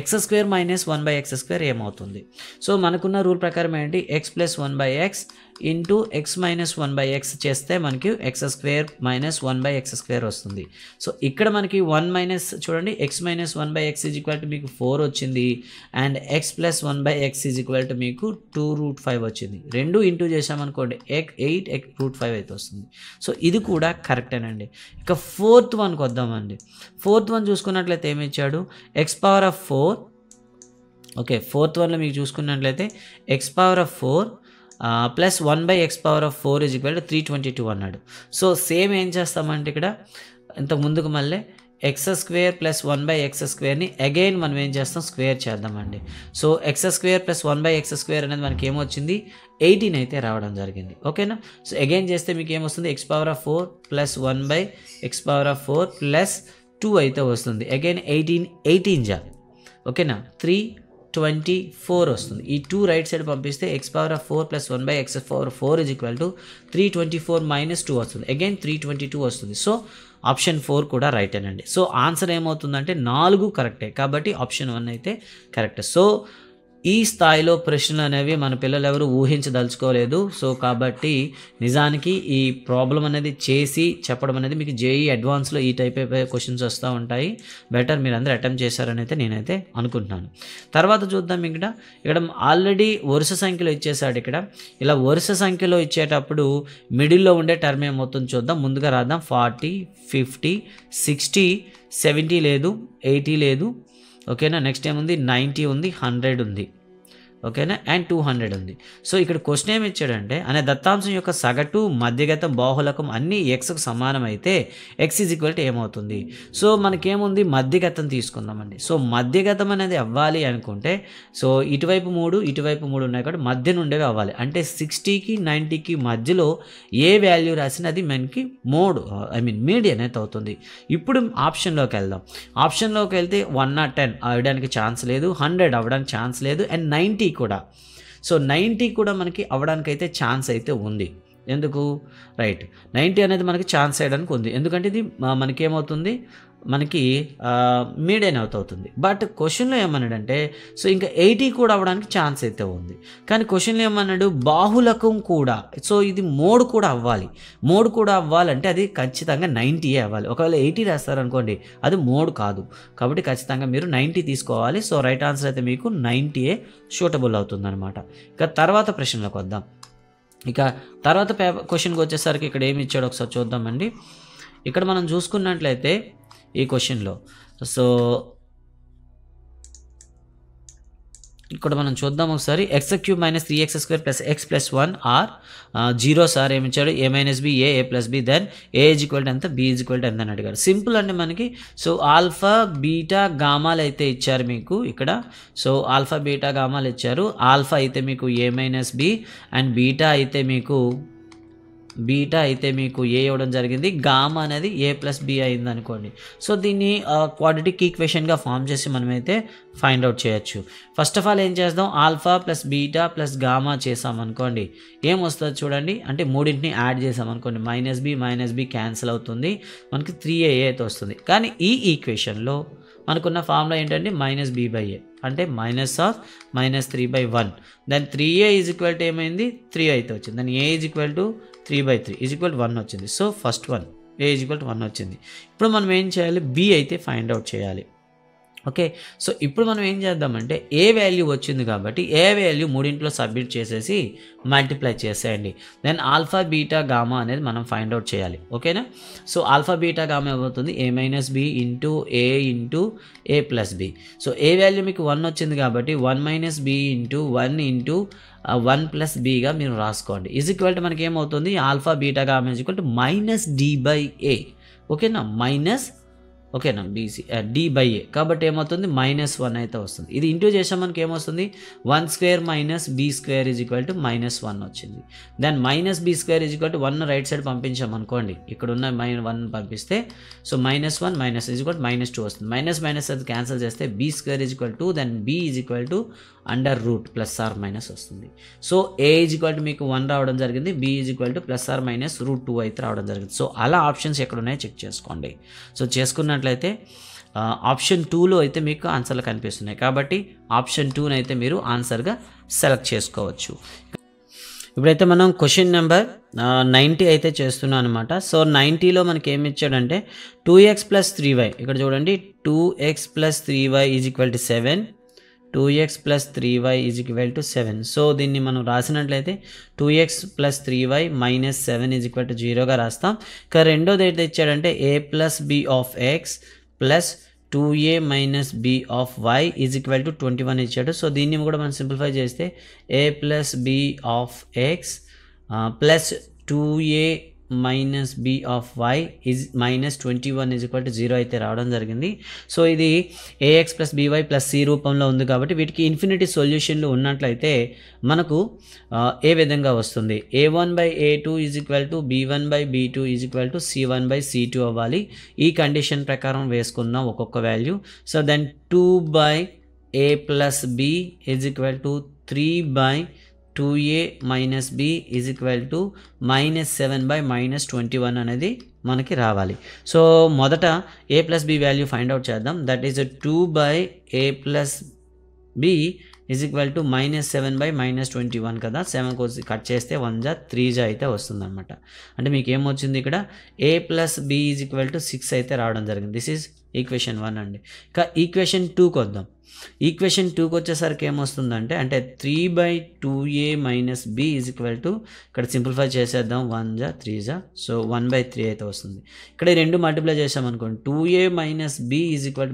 x² మైనస్ 1/x² ఏమవుతుంది? సో మనకున్న రూల్ ప్రకారం ఏంటి, x plus 1/x into x minus 1/x చేస్తే మనకి x² మైనస్ 1/x² వస్తుంది. సో ఇక్కడ మనకి 1 మైనస్ చూడండి, x minus 1/x is equal to మీకు 4 వచ్చింది. And x plus 1/x is equal to మీకు 2√5 వచ్చింది. రెండు ఇంటూ చేసామనుకోండి 8√5 అయితే వస్తుంది. సో ఇది కూడా కరెక్టేనండి. ఇక ఫోర్త్ వన్కి వద్దామండి. ఫోర్త్ వన్ చూసుకున్నట్లయితే ఏమి ఇచ్చాడు, x⁴. ఓకే, ఫోర్త్ వన్లో మీకు చూసుకున్నట్లయితే x⁴ plus 1/x⁴ is equal to 322 అన్నాడు. సో సేమ్ ఏం చేస్తామంటే ఇక్కడ ఇంత ముందుకు మళ్ళీ x² ప్లస్ 1/x²ని అగైన్ మనం ఏం చేస్తాం, స్క్వేర్ చేద్దామండి. సో x² ప్లస్ 1/x² అనేది మనకి ఏమొచ్చింది, 18 అయితే రావడం జరిగింది. ఓకేనా? సో అగైన్ చేస్తే మీకు ఏమొస్తుంది, x⁴ ప్లస్ 1/x⁴ ప్లస్ 2 అయితే వస్తుంది. అగైన్ 18 జా. ఓకేనా? 324 వస్తుంది. ఈ 2 రైట్ సైడ్ పంపిస్తే x⁴ plus 1/x⁴ is equal to 324 minus 2 వస్తుంది. అగైన్ 322 వస్తుంది. సో ఆప్షన్ 4 కూడా రైటేనండి. సో ఆన్సర్ ఏమవుతుందంటే 4 కరెక్టే. కాబట్టి ఆప్షన్ 1 అయితే కరెక్ట్. సో ఈ స్థాయిలో ప్రశ్నలు అనేవి మన పిల్లలు ఎవరు ఊహించదలుచుకోలేదు. సో కాబట్టి నిజానికి ఈ ప్రాబ్లం అనేది చేసి చెప్పడం అనేది మీకు జేఈ అడ్వాన్స్లో ఈ టైప్ క్వశ్చన్స్ వస్తూ ఉంటాయి. బెటర్ మీరు అందరూ అటెంప్ట్ చేశారని అయితే నేనైతే అనుకుంటున్నాను. తర్వాత చూద్దాం. ఇక్కడ ఆల్రెడీ వరుస సంఖ్యలో ఇచ్చేసాడు. ఇక్కడ ఇలా వరుస సంఖ్యలో ఇచ్చేటప్పుడు మిడిల్లో ఉండే టర్మ్ ఏమవుతుందో చూద్దాం. ముందుగా రాద్దాం. 40, 50, 60, 70 లేదు, 80 లేదు. ఓకేనా? నెక్స్ట్ ఏముంది, 90 ఉంది, 100 ఉంది. ఓకేనా? అండ్ 200 ఉంది. సో ఇక్కడ క్వశ్చన్ ఏమి ఇచ్చాడంటే, అనే దత్తాంశం యొక్క సగటు, మధ్యగతం, బాహుళకం అన్నీ ఎక్స్కు సమానం అయితే ఎక్స్ ఈజ్ ఈక్వల్ టు ఏమవుతుంది? సో మనకేముంది, మధ్యగతం తీసుకుందామండి. సో మధ్యగతం అనేది అవ్వాలి అనుకుంటే, సో ఇటువైపు 3 ఇటువైపు 3 ఉన్నాయి కాబట్టి మధ్య నుండేవి అవ్వాలి. అంటే 60కి 90కి మధ్యలో ఏ వాల్యూ రాసినా అది మనకి మీడియన్ అయితే అవుతుంది. ఇప్పుడు ఆప్షన్లోకి వెళ్దాం. ఆప్షన్లోకి వెళ్తే 110 అవ్వడానికి ఛాన్స్ లేదు, 100 అవ్వడానికి ఛాన్స్ లేదు, అండ్ 90 కూడా. సో 90 కూడా మనకి అవ్వడానికి అయితే ఛాన్స్ అయితే ఉంది. ఎందుకు రైట్ 90 అనేది మనకి ఛాన్స్ చేయడానికి ఉంది, ఎందుకంటే ఇది మనకి ఏమవుతుంది, మనకి మీడియన్ అవుతుంది. బట్ క్వశ్చన్లో ఏమన్నాడంటే సో ఇంకా 80 కూడా అవ్వడానికి ఛాన్స్ అయితే ఉంది, కానీ క్వశ్చన్లో ఏమన్నాడు బాహుళకం కూడా. సో ఇది మోడ్ కూడా అవ్వాలి, మోడ్ కూడా అవ్వాలంటే అది ఖచ్చితంగా 90 అవ్వాలి. ఒకవేళ 80 రాస్తారనుకోండి అది మోడ్ కాదు, కాబట్టి ఖచ్చితంగా మీరు 90 తీసుకోవాలి. సో రైట్ ఆన్సర్ అయితే మీకు 90 సూటబుల్ అవుతుందన్నమాట. ఇక తర్వాత ప్రశ్నలోకి వద్దాం. ఇక తర్వాత క్వశ్చన్కి వచ్చేసరికి ఇక్కడ ఏమి ఇచ్చాడో ఒకసారి చూద్దామండి. ఇక్కడ మనం చూసుకున్నట్లయితే ఈ క్వశ్చన్లో సో ఇక్కడ మనం చూద్దాం ఒకసారి. x³ - 3x² + x + 1 are 0 sir ఏమి ఇచ్చాడు, a - b a + b then a ఎంత b ఎంత అని అడిగాడు. సింపుల్ అండి మనకి. సో ఆల్ఫా బీటా గామాలు అయితే ఇచ్చారు మీకు ఇక్కడ. సో ఆల్ఫా బీటా గామాలు ఇచ్చారు. ఆల్ఫా అయితే మీకు a - b అండ్ బీటా అయితే మీకు ఏ ఇవ్వడం జరిగింది, గామా అనేది a + b అయింది అనుకోండి. సో దీన్ని క్వాడ్రాటిక్ ఈక్వేషన్గా ఫామ్ చేసి మనమైతే ఫైండ్ అవుట్ చేయొచ్చు. ఫస్ట్ ఆఫ్ ఆల్ ఏం చేద్దాం, alpha plus beta plus gamma చేసామనుకోండి ఏమొస్తుంది చూడండి, అంటే మూడింటిని యాడ్ చేసామనుకోండి -b క్యాన్సిల్ అవుతుంది, మనకి 3a అయితే వస్తుంది. కానీ ఈ ఈక్వేషన్లో మనకున్న ఫార్ములా ఏంటంటే -b/a అంటే -3/1 దెన్ 3a = ఏమైంది 3 అయితే వచ్చింది, దెన్ a = 3/3 = 1 వచ్చింది. సో ఫస్ట్ వన్ a = 1 వచ్చింది. ఇప్పుడు మనం ఏం చేయాలి, b అయితే ఫైండ్ అవుట్ చేయాలి. ఓకే, సో ఇప్పుడు మనం ఏం చేద్దామంటే ఏ వాల్యూ వచ్చింది కాబట్టి ఏ వాల్యూ మూడింట్లో సబ్మిట్ చేసేసి మల్టిప్లై చేసేయండి. దెన్ ఆల్ఫా బీటా గామా అనేది మనం ఫైండ్ అవుట్ చేయాలి. ఓకేనా, సో ఆల్ఫా బీటా గామా ఏమవుతుంది, a - b into a into a + b. So A value మీకు 1 వచ్చింది కాబట్టి 1 - b ఇంటూ 1 ఇంటూ 1 + bగా మీరు రాసుకోండి. = మనకి ఏమవుతుంది, ఆల్ఫా బీటా గామా -d/a. ఓకేనా, ఓకేనా d/a కాబట్టి ఏమవుతుంది -1 అయితే వస్తుంది. ఇది ఇంటూ చేసాం మనకి ఏమొస్తుంది 1² - b² -1 వచ్చింది. దెన్ -b² 1 రైట్ సైడ్ పంపించాం అనుకోండి, ఇక్కడ ఉన్న -1 పంపిస్తే సో -1 -2 వస్తుంది. మైనస్ అది క్యాన్సిల్ చేస్తే b² 2 దెన్ b √+ వస్తుంది. సో a మీకు 1 రావడం జరిగింది, b +or- √2 అయితే రావడం జరిగింది. సో అలా ఆప్షన్స్ ఎక్కడ ఉన్నాయో చెక్ చేసుకోండి. సో చేసుకున్నట్లయితే ఆప్షన్ 2లో అయితే మీకు ఆన్సర్లు కనిపిస్తున్నాయి కాబట్టి ఆప్షన్ 2ని అయితే మీరు ఆన్సర్గా సెలెక్ట్ చేసుకోవచ్చు. ఇప్పుడైతే మనం క్వశ్చన్ నెంబర్ 90 అయితే చేస్తున్నాం అనమాట. సో 90లో మనకి ఏమి ఇచ్చాడంటే 2x + 3y, ఇక్కడ చూడండి 2x + 3y = 7, 2x + 3y = 7. So దీన్ని మనం రాసినట్లయితే 2x + 3y - 7 = 0గా రాస్తాం. ఇక రెండోది అయితే ఇచ్చాడంటే a + b of x + 2a - b of y = 21 ఇచ్చాడు. సో దీన్ని కూడా మనం సింప్లిఫై చేస్తే a + b of x + 2a - b of y -21 = 0 అయితే రావడం జరిగింది. సో ఇది ax + by + c రూపంలో ఉంది కాబట్టి వీటికి ఇన్ఫినిటీ సొల్యూషన్లు ఉన్నట్లయితే మనకు ఏ విధంగా వస్తుంది, a1/a2 = b1/b2 = c1/c2 అవ్వాలి. ఈ కండిషన్ ప్రకారం వేసుకుందాం ఒక్కొక్క value. So then 2/a + b = 3/2a - b = -7/-21 అనేది మనకి రావాలి. సో మొదట a + b value find out చేద్దాం. దట్ ఈస్ 2/a + b = -7/-21 కదా. 7 కోసి కట్ చేస్తే 1 = 3 అయితే వస్తుంది అనమాట. అంటే మీకు ఏమొచ్చింది ఇక్కడ a + b = 6 అయితే రావడం జరిగింది. దిస్ ఈజ్ ఈక్వేషన్ 1 అండి. ఇక ఈక్వేషన్ 2కి వద్దాం. ఈక్వేషన్ 2కి వచ్చేసరికి ఏమొస్తుందంటే అంటే 3/2a - b ఇక్కడ సింప్లిఫై చేసేద్దాం, 1 = 3 సో 1/3 అయితే వస్తుంది. ఇక్కడ 2 మల్టిప్లై చేసామనుకోండి 2a - b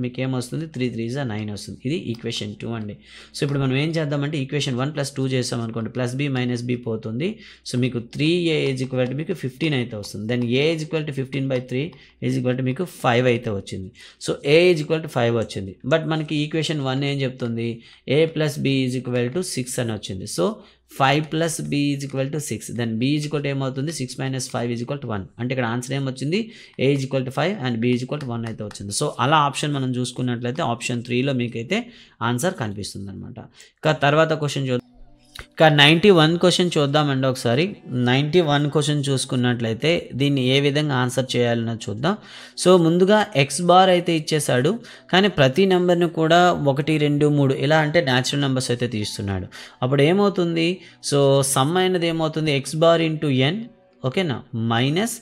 మీకు ఏమొస్తుంది 3 × 3 = 9 వస్తుంది. ఇది ఈక్వేషన్ 2 అండి. సో ఇప్పుడు మనం ఏం చేద్దామంటే ఈక్వేషన్ 1 + 2 చేసామనుకోండి +b - b పోతుంది. సో మీకు 3a మీకు 15 అయితే వస్తుంది. దెన్ a = 15/3 మీకు 5 అయితే వచ్చింది. సో a = 5 వచ్చింది. బట్ మనకి ఈక్వేషన్ 1 ఏం చెప్తుంది, a + b = 6 అని వచ్చింది. సో 5 + b = 6, దెన్ b ఏమవుతుంది 6 - 5 = 1. అంటే ఇక్కడ ఆన్సర్ ఏమొచ్చింది a = 5 అండ్ b = 1 అయితే వచ్చింది. సో అలా ఆప్షన్ మనం చూసుకున్నట్లయితే ఆప్షన్ 3లో మీకైతే ఆన్సర్ కనిపిస్తుంది అనమాట. ఇక తర్వాత క్వశ్చన్ చూద్దాం. ఇక 91 క్వశ్చన్ చూద్దామండి ఒకసారి. 91 క్వశ్చన్ చూసుకున్నట్లయితే దీన్ని ఏ విధంగా ఆన్సర్ చేయాలన్నది చూద్దాం. సో ముందుగా ఎక్స్ బార్ అయితే ఇచ్చేసాడు, కానీ ప్రతి నెంబర్ని కూడా 1, 2, 3 ఇలా అంటే న్యాచురల్ నెంబర్స్ అయితే తీస్తున్నాడు. అప్పుడు ఏమవుతుంది, సో సమ్ అయినది ఏమవుతుంది, ఎక్స్ బార్ ఇంటూ ఎన్, ఓకేనా, మైనస్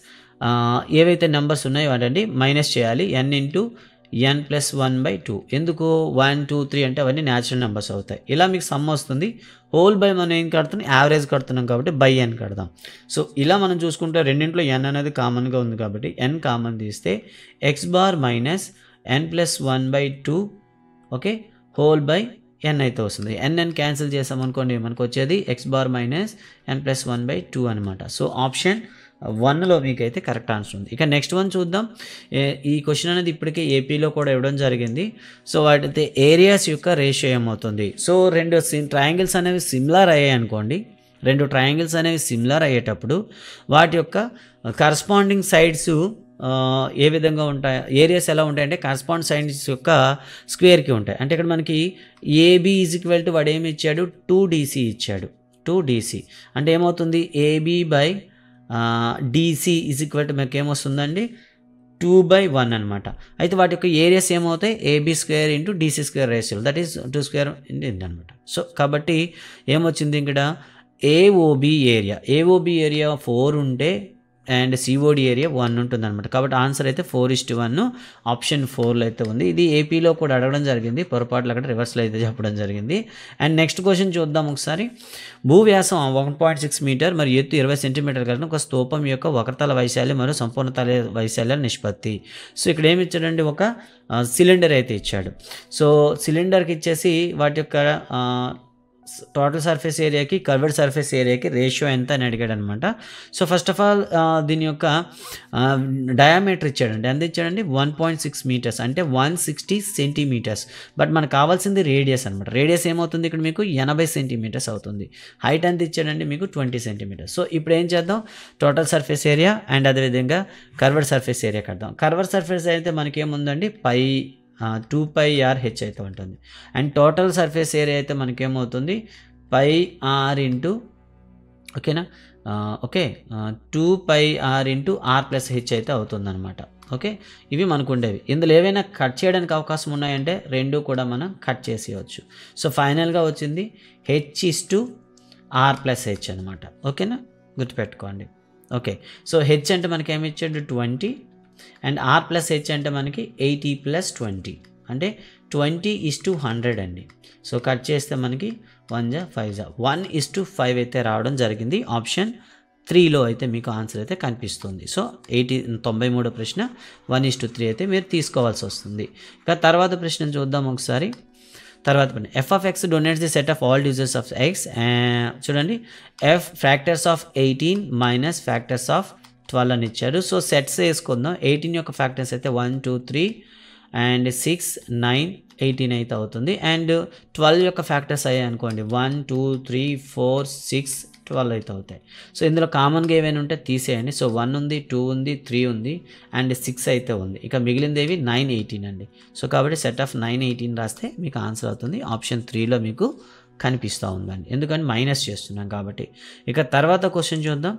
ఏవైతే నెంబర్స్ ఉన్నాయో వాటండి మైనస్ చేయాలి, ఎన్ ఇంటూ n + 1/2. ఎందుకు 1, 2, 3 అంటే అవన్నీ న్యాచురల్ నెంబర్స్ అవుతాయి. ఇలా మీకు సమ్ వస్తుంది. హోల్ బై మనం ఏం కడుతున్నాం, యావరేజ్ కడుతున్నాం కాబట్టి బై n కడదాం. సో ఇలా మనం చూసుకుంటే రెండింటిలో n అనేది కామన్గా ఉంది కాబట్టి n కామన్ తీస్తే X bar minus n + 1/2, okay, whole by n అయితే వస్తుంది. n క్యాన్సిల్ చేసామనుకోండి మనకు వచ్చేది ఎక్స్ బార్ మైనస్ n + 1/2 అనమాట. సో ఆప్షన్ 1లో మీకైతే కరెక్ట్ ఆన్సర్ ఉంది. ఇక నెక్స్ట్ వన్ చూద్దాం. ఈ క్వశ్చన్ అనేది ఇప్పటికే ఏపీలో కూడా ఇవ్వడం జరిగింది. సో వాటితే ఏరియాస్ యొక్క రేషియో ఏమవుతుంది. సో రెండు ట్రయాంగిల్స్ అనేవి సిమిలర్ అయ్యాయి అనుకోండి, రెండు ట్రయాంగిల్స్ అనేవి సిమిలర్ అయ్యేటప్పుడు వాటి యొక్క కరస్పాండింగ్ సైడ్స్ ఏ విధంగా ఉంటాయి, ఏరియాస్ ఎలా ఉంటాయంటే కరస్పాండింగ్ సైడ్స్ యొక్క స్క్వేర్కి ఉంటాయి. అంటే ఇక్కడ మనకి ఏబీ = వాడు ఏమి ఇచ్చాడు, 2DC ఇచ్చాడు. 2DC అంటే ఏమవుతుంది, ఏబీ బై DC = మీకు ఏమొస్తుందండి, 2/1 అనమాట. అయితే వాటి యొక్క ఏరియాస్ ఏమవుతాయి, AB² × DC² ratio, that is 2² అనమాట. సో కాబట్టి ఏమొచ్చింది ఇక్కడ, AOB ఏరియా 4 ఉంటే అండ్ COD ఏరియా 1 ఉంటుంది అనమాట. కాబట్టి ఆన్సర్ అయితే 4:1 ఆప్షన్ 4లో అయితే ఉంది. ఇది ఏపీలో కూడా అడగడం జరిగింది, పొరపాట్లు అక్కడ రివర్స్లో అయితే చెప్పడం జరిగింది. అండ్ నెక్స్ట్ క్వశ్చన్ చూద్దాం ఒకసారి. భూవ్యాసం 1.6 మీటర్ మరియు ఎత్తు 20 సెంటీమీటర్ కలిగిన ఒక స్తూపం యొక్క వక్రతల వైశాల్యం మరియు సంపూర్ణ తల వైశాల్యాల నిష్పత్తి. సో ఇక్కడ ఏమి ఇచ్చాడండి, ఒక సిలిండర్ అయితే ఇచ్చాడు. సో సిలిండర్కి ఇచ్చేసి వాటి యొక్క టోటల్ సర్ఫేస్ ఏరియాకి కర్వ్డ్ సర్ఫేస్ ఏరియాకి రేషియో ఎంత అని అడిగాడు అనమాట. సో ఫస్ట్ ఆఫ్ ఆల్ దీని యొక్క డయామీటర్ ఇచ్చాడండి, ఎంత ఇచ్చాడండి, 1.6 మీటర్స్ అంటే 160 సెంటీమీటర్స్. బట్ మనకు కావాల్సింది రేడియస్ అనమాట. రేడియస్ ఏమవుతుంది ఇక్కడ మీకు 80 సెంటీమీటర్స్ అవుతుంది. హైట్ ఎంత ఇచ్చాడండి మీకు 20 సెంటీమీటర్స్. సో ఇప్పుడు ఏం చేద్దాం, టోటల్ సర్ఫేస్ ఏరియా అండ్ అదేవిధంగా కర్వ్డ్ సర్ఫేస్ ఏరియా కడదాం. కర్వ్డ్ సర్ఫేస్ అయితే మనకేముందండి, 2πr/h అయితే ఉంటుంది. అండ్ టోటల్ సర్ఫేస్ ఏరియా అయితే మనకేమవుతుంది, πr ఇంటూ, ఓకేనా, ఓకే, 2πr × r+h అయితే అవుతుంది అనమాట. ఓకే, ఇవి మనకు ఉండేవి. ఇందులో ఏవైనా కట్ చేయడానికి అవకాశం ఉన్నాయంటే రెండు కూడా మనం కట్ చేసేయచ్చు. సో ఫైనల్గా వచ్చింది h/r+h అనమాట. ఓకేనా, గుర్తుపెట్టుకోండి. ఓకే, సో h అంటే మనకి ఏమి ఇచ్చాడు, 20, అండ్ r+h అంటే మనకి 80 + 20 అంటే 20:100 అండి. సో కట్ చేస్తే మనకి 1 × 5 1:5 అయితే రావడం జరిగింది. ఆప్షన్ 3లో అయితే మీకు ఆన్సర్ అయితే కనిపిస్తుంది. సో 93 ప్రశ్న 1:3 అయితే మీరు తీసుకోవాల్సి వస్తుంది. ఇక తర్వాత ప్రశ్న చూద్దాం ఒకసారి. తర్వాత f(x) donates the set of all digits of x. చూడండి, f factors of 18 minus factors of 12 అని ఇచ్చారు. సో సెట్స్ వేసుకుందాం. 18 యొక్క ఫ్యాక్టర్స్ అయితే 1, 2, 3 అండ్ 6, 9, 18 అయితే అవుతుంది. అండ్ 12 యొక్క ఫ్యాక్టర్స్ అయ్యాయి అనుకోండి, 1, 2, 3, 4, 6, 12 అయితే అవుతాయి. సో ఇందులో కామన్గా ఏమైనా ఉంటే తీసేయండి. సో 1 ఉంది, 2 ఉంది, 3 ఉంది అండ్ 6 అయితే ఉంది. ఇక మిగిలిందేవి 9, 18 అండి. సో కాబట్టి సెట్ ఆఫ్ 9, 18 రాస్తే మీకు ఆన్సర్ అవుతుంది. ఆప్షన్ 3లో మీకు కనిపిస్తూ ఉందండి, ఎందుకంటే మైనస్ చేస్తున్నాం కాబట్టి. ఇక తర్వాత క్వశ్చన్ చూద్దాం.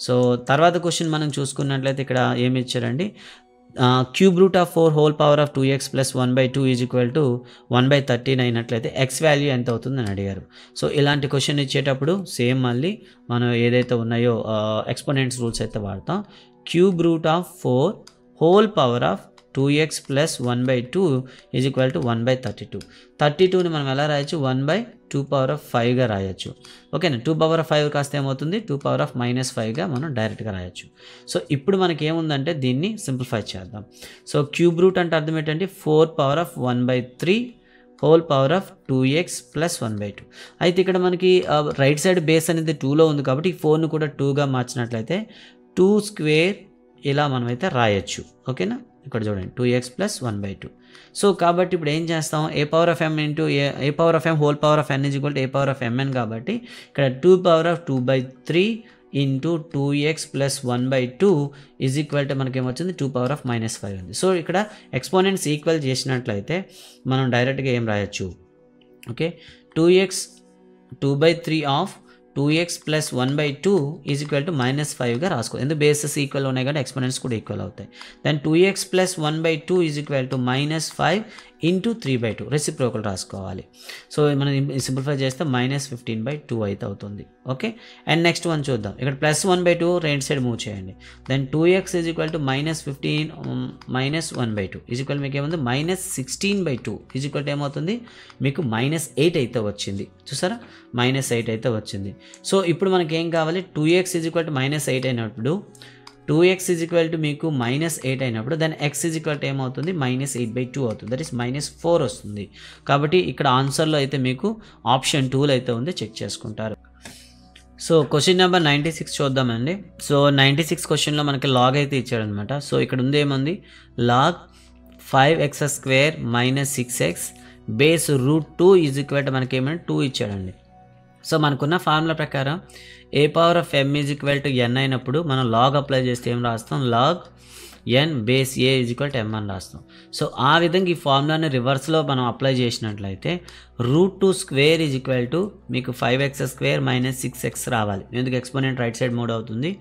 సో తర్వాత క్వశ్చన్ మనం చూసుకున్నట్లయితే ఇక్కడ ఏమి ఇచ్చారండి, cube root of 4 whole power of 2x + 1/2 = 1/13 అయినట్లయితే ఎక్స్ వాల్యూ ఎంత అవుతుందని అడిగారు. సో ఇలాంటి క్వశ్చన్ ఇచ్చేటప్పుడు సేమ్ మళ్ళీ మనం ఏదైతే ఉన్నాయో ఎక్స్పోనెంట్స్ రూల్స్ అయితే వాడతాం. Cube root of 4 whole power of 2x + 1/2 = 1/32. 32ని మనం ఎలా రాయొచ్చు, 1/2^5గా రాయొచ్చు. ఓకేనా, 2^5 కాస్త ఏమవుతుంది, 2^-5గా మనం డైరెక్ట్గా రాయొచ్చు. సో ఇప్పుడు మనకి ఏముందంటే దీన్ని సింప్లిఫై చేద్దాం. సో క్యూబ్ రూట్ అంటే అర్థం ఏంటంటే 4^1/3 హోల్ పవర్ ఆఫ్ 2x + 1/2. అయితే ఇక్కడ మనకి రైట్ సైడ్ బేస్ అనేది 2లో ఉంది కాబట్టి 4ను కూడా 2గా మార్చినట్లయితే 2² ఇలా మనమైతే రాయొచ్చు. ఓకేనా, ఇక్కడ చూడండి 2x + 1/2. సో కాబట్టి ఇప్పుడు ఏం చేస్తాం, a⁴m into a⁴m whole power of n = a⁴mn కాబట్టి ఇక్కడ 2^2/3 ఇంటూ 2x + 1/2 = మనకేమొచ్చింది 2^-5 ఉంది. సో ఇక్కడ ఎక్స్పోనెంట్స్ ఈక్వల్ చేసినట్లయితే మనం డైరెక్ట్గా ఏం రాయొచ్చు, okay, 2x 2/3 of 2x plus 1/2 is equal to -5గా రాసుకో. ఎందుకు బేసెస్ ఈక్వల్ ఉన్నాయి కాబట్టి ఎక్స్పోనెంట్స్ కూడా ఈక్వల్ అవుతాయి. Then 2x plus 1/2 is equal to -5 into 3/2 reciprocal రాసుకోవాలి. సో మనం సింప్లిఫై చేస్తే -15/2 అయితే అవుతుంది. ఓకే, అండ్ నెక్స్ట్ వన్ చూద్దాం. ఇక్కడ +1/2 రెండు సైడ్ మూవ్ చేయండి. Then 2x is equal to -15 -1/2 is equal మీకు ఏముంది -16/2 ఈజ్ ఈక్వల్ టు ఏమవుతుంది మీకు -8 అయితే వచ్చింది. చూసారా, -8 అయితే వచ్చింది. సో ఇప్పుడు మనకి ఏం కావాలి, 2x ఈజ్ ఈక్వల్ టు -8 అయినప్పుడు 2x ఈజ్ ఈక్వల్ టు మీకు -8 అయినప్పుడు దాని x ఈజ్ ఈక్వల్ టు ఏమవుతుంది -8/2 అవుతుంది. దట్ ఈస్ -4 వస్తుంది. కాబట్టి ఇక్కడ ఆన్సర్లో అయితే మీకు ఆప్షన్ 2లో అయితే ఉంది, చెక్ చేసుకుంటారు. సో క్వశ్చన్ నెంబర్ 96 చూద్దామండి. సో 96 క్వశ్చన్లో మనకి లాగ్ అయితే ఇచ్చాడనమాట. సో ఇక్కడ ఉంది ఏముంది, log 5x² - 6x base √2 is equal to మనకి ఏమంటే 2 ఇచ్చాడండి. సో మనకున్న ఫార్ములా ప్రకారం a⁻m is equal to n అయినప్పుడు మనం లాగ్ అప్లై చేస్తే ఏం రాస్తాం, log n base a is equal to m అని రాస్తాం. సో ఆ విధంగా ఈ ఫార్ములాని రివర్స్లో మనం అప్లై చేసినట్లయితే √2² ఈజ్ ఈక్వల్ టు మీకు 5x² - 6x రావాలి. ఎందుకు ఎక్స్పోనెంట్ రైట్ సైడ్ మూవ్ అవుతుంది,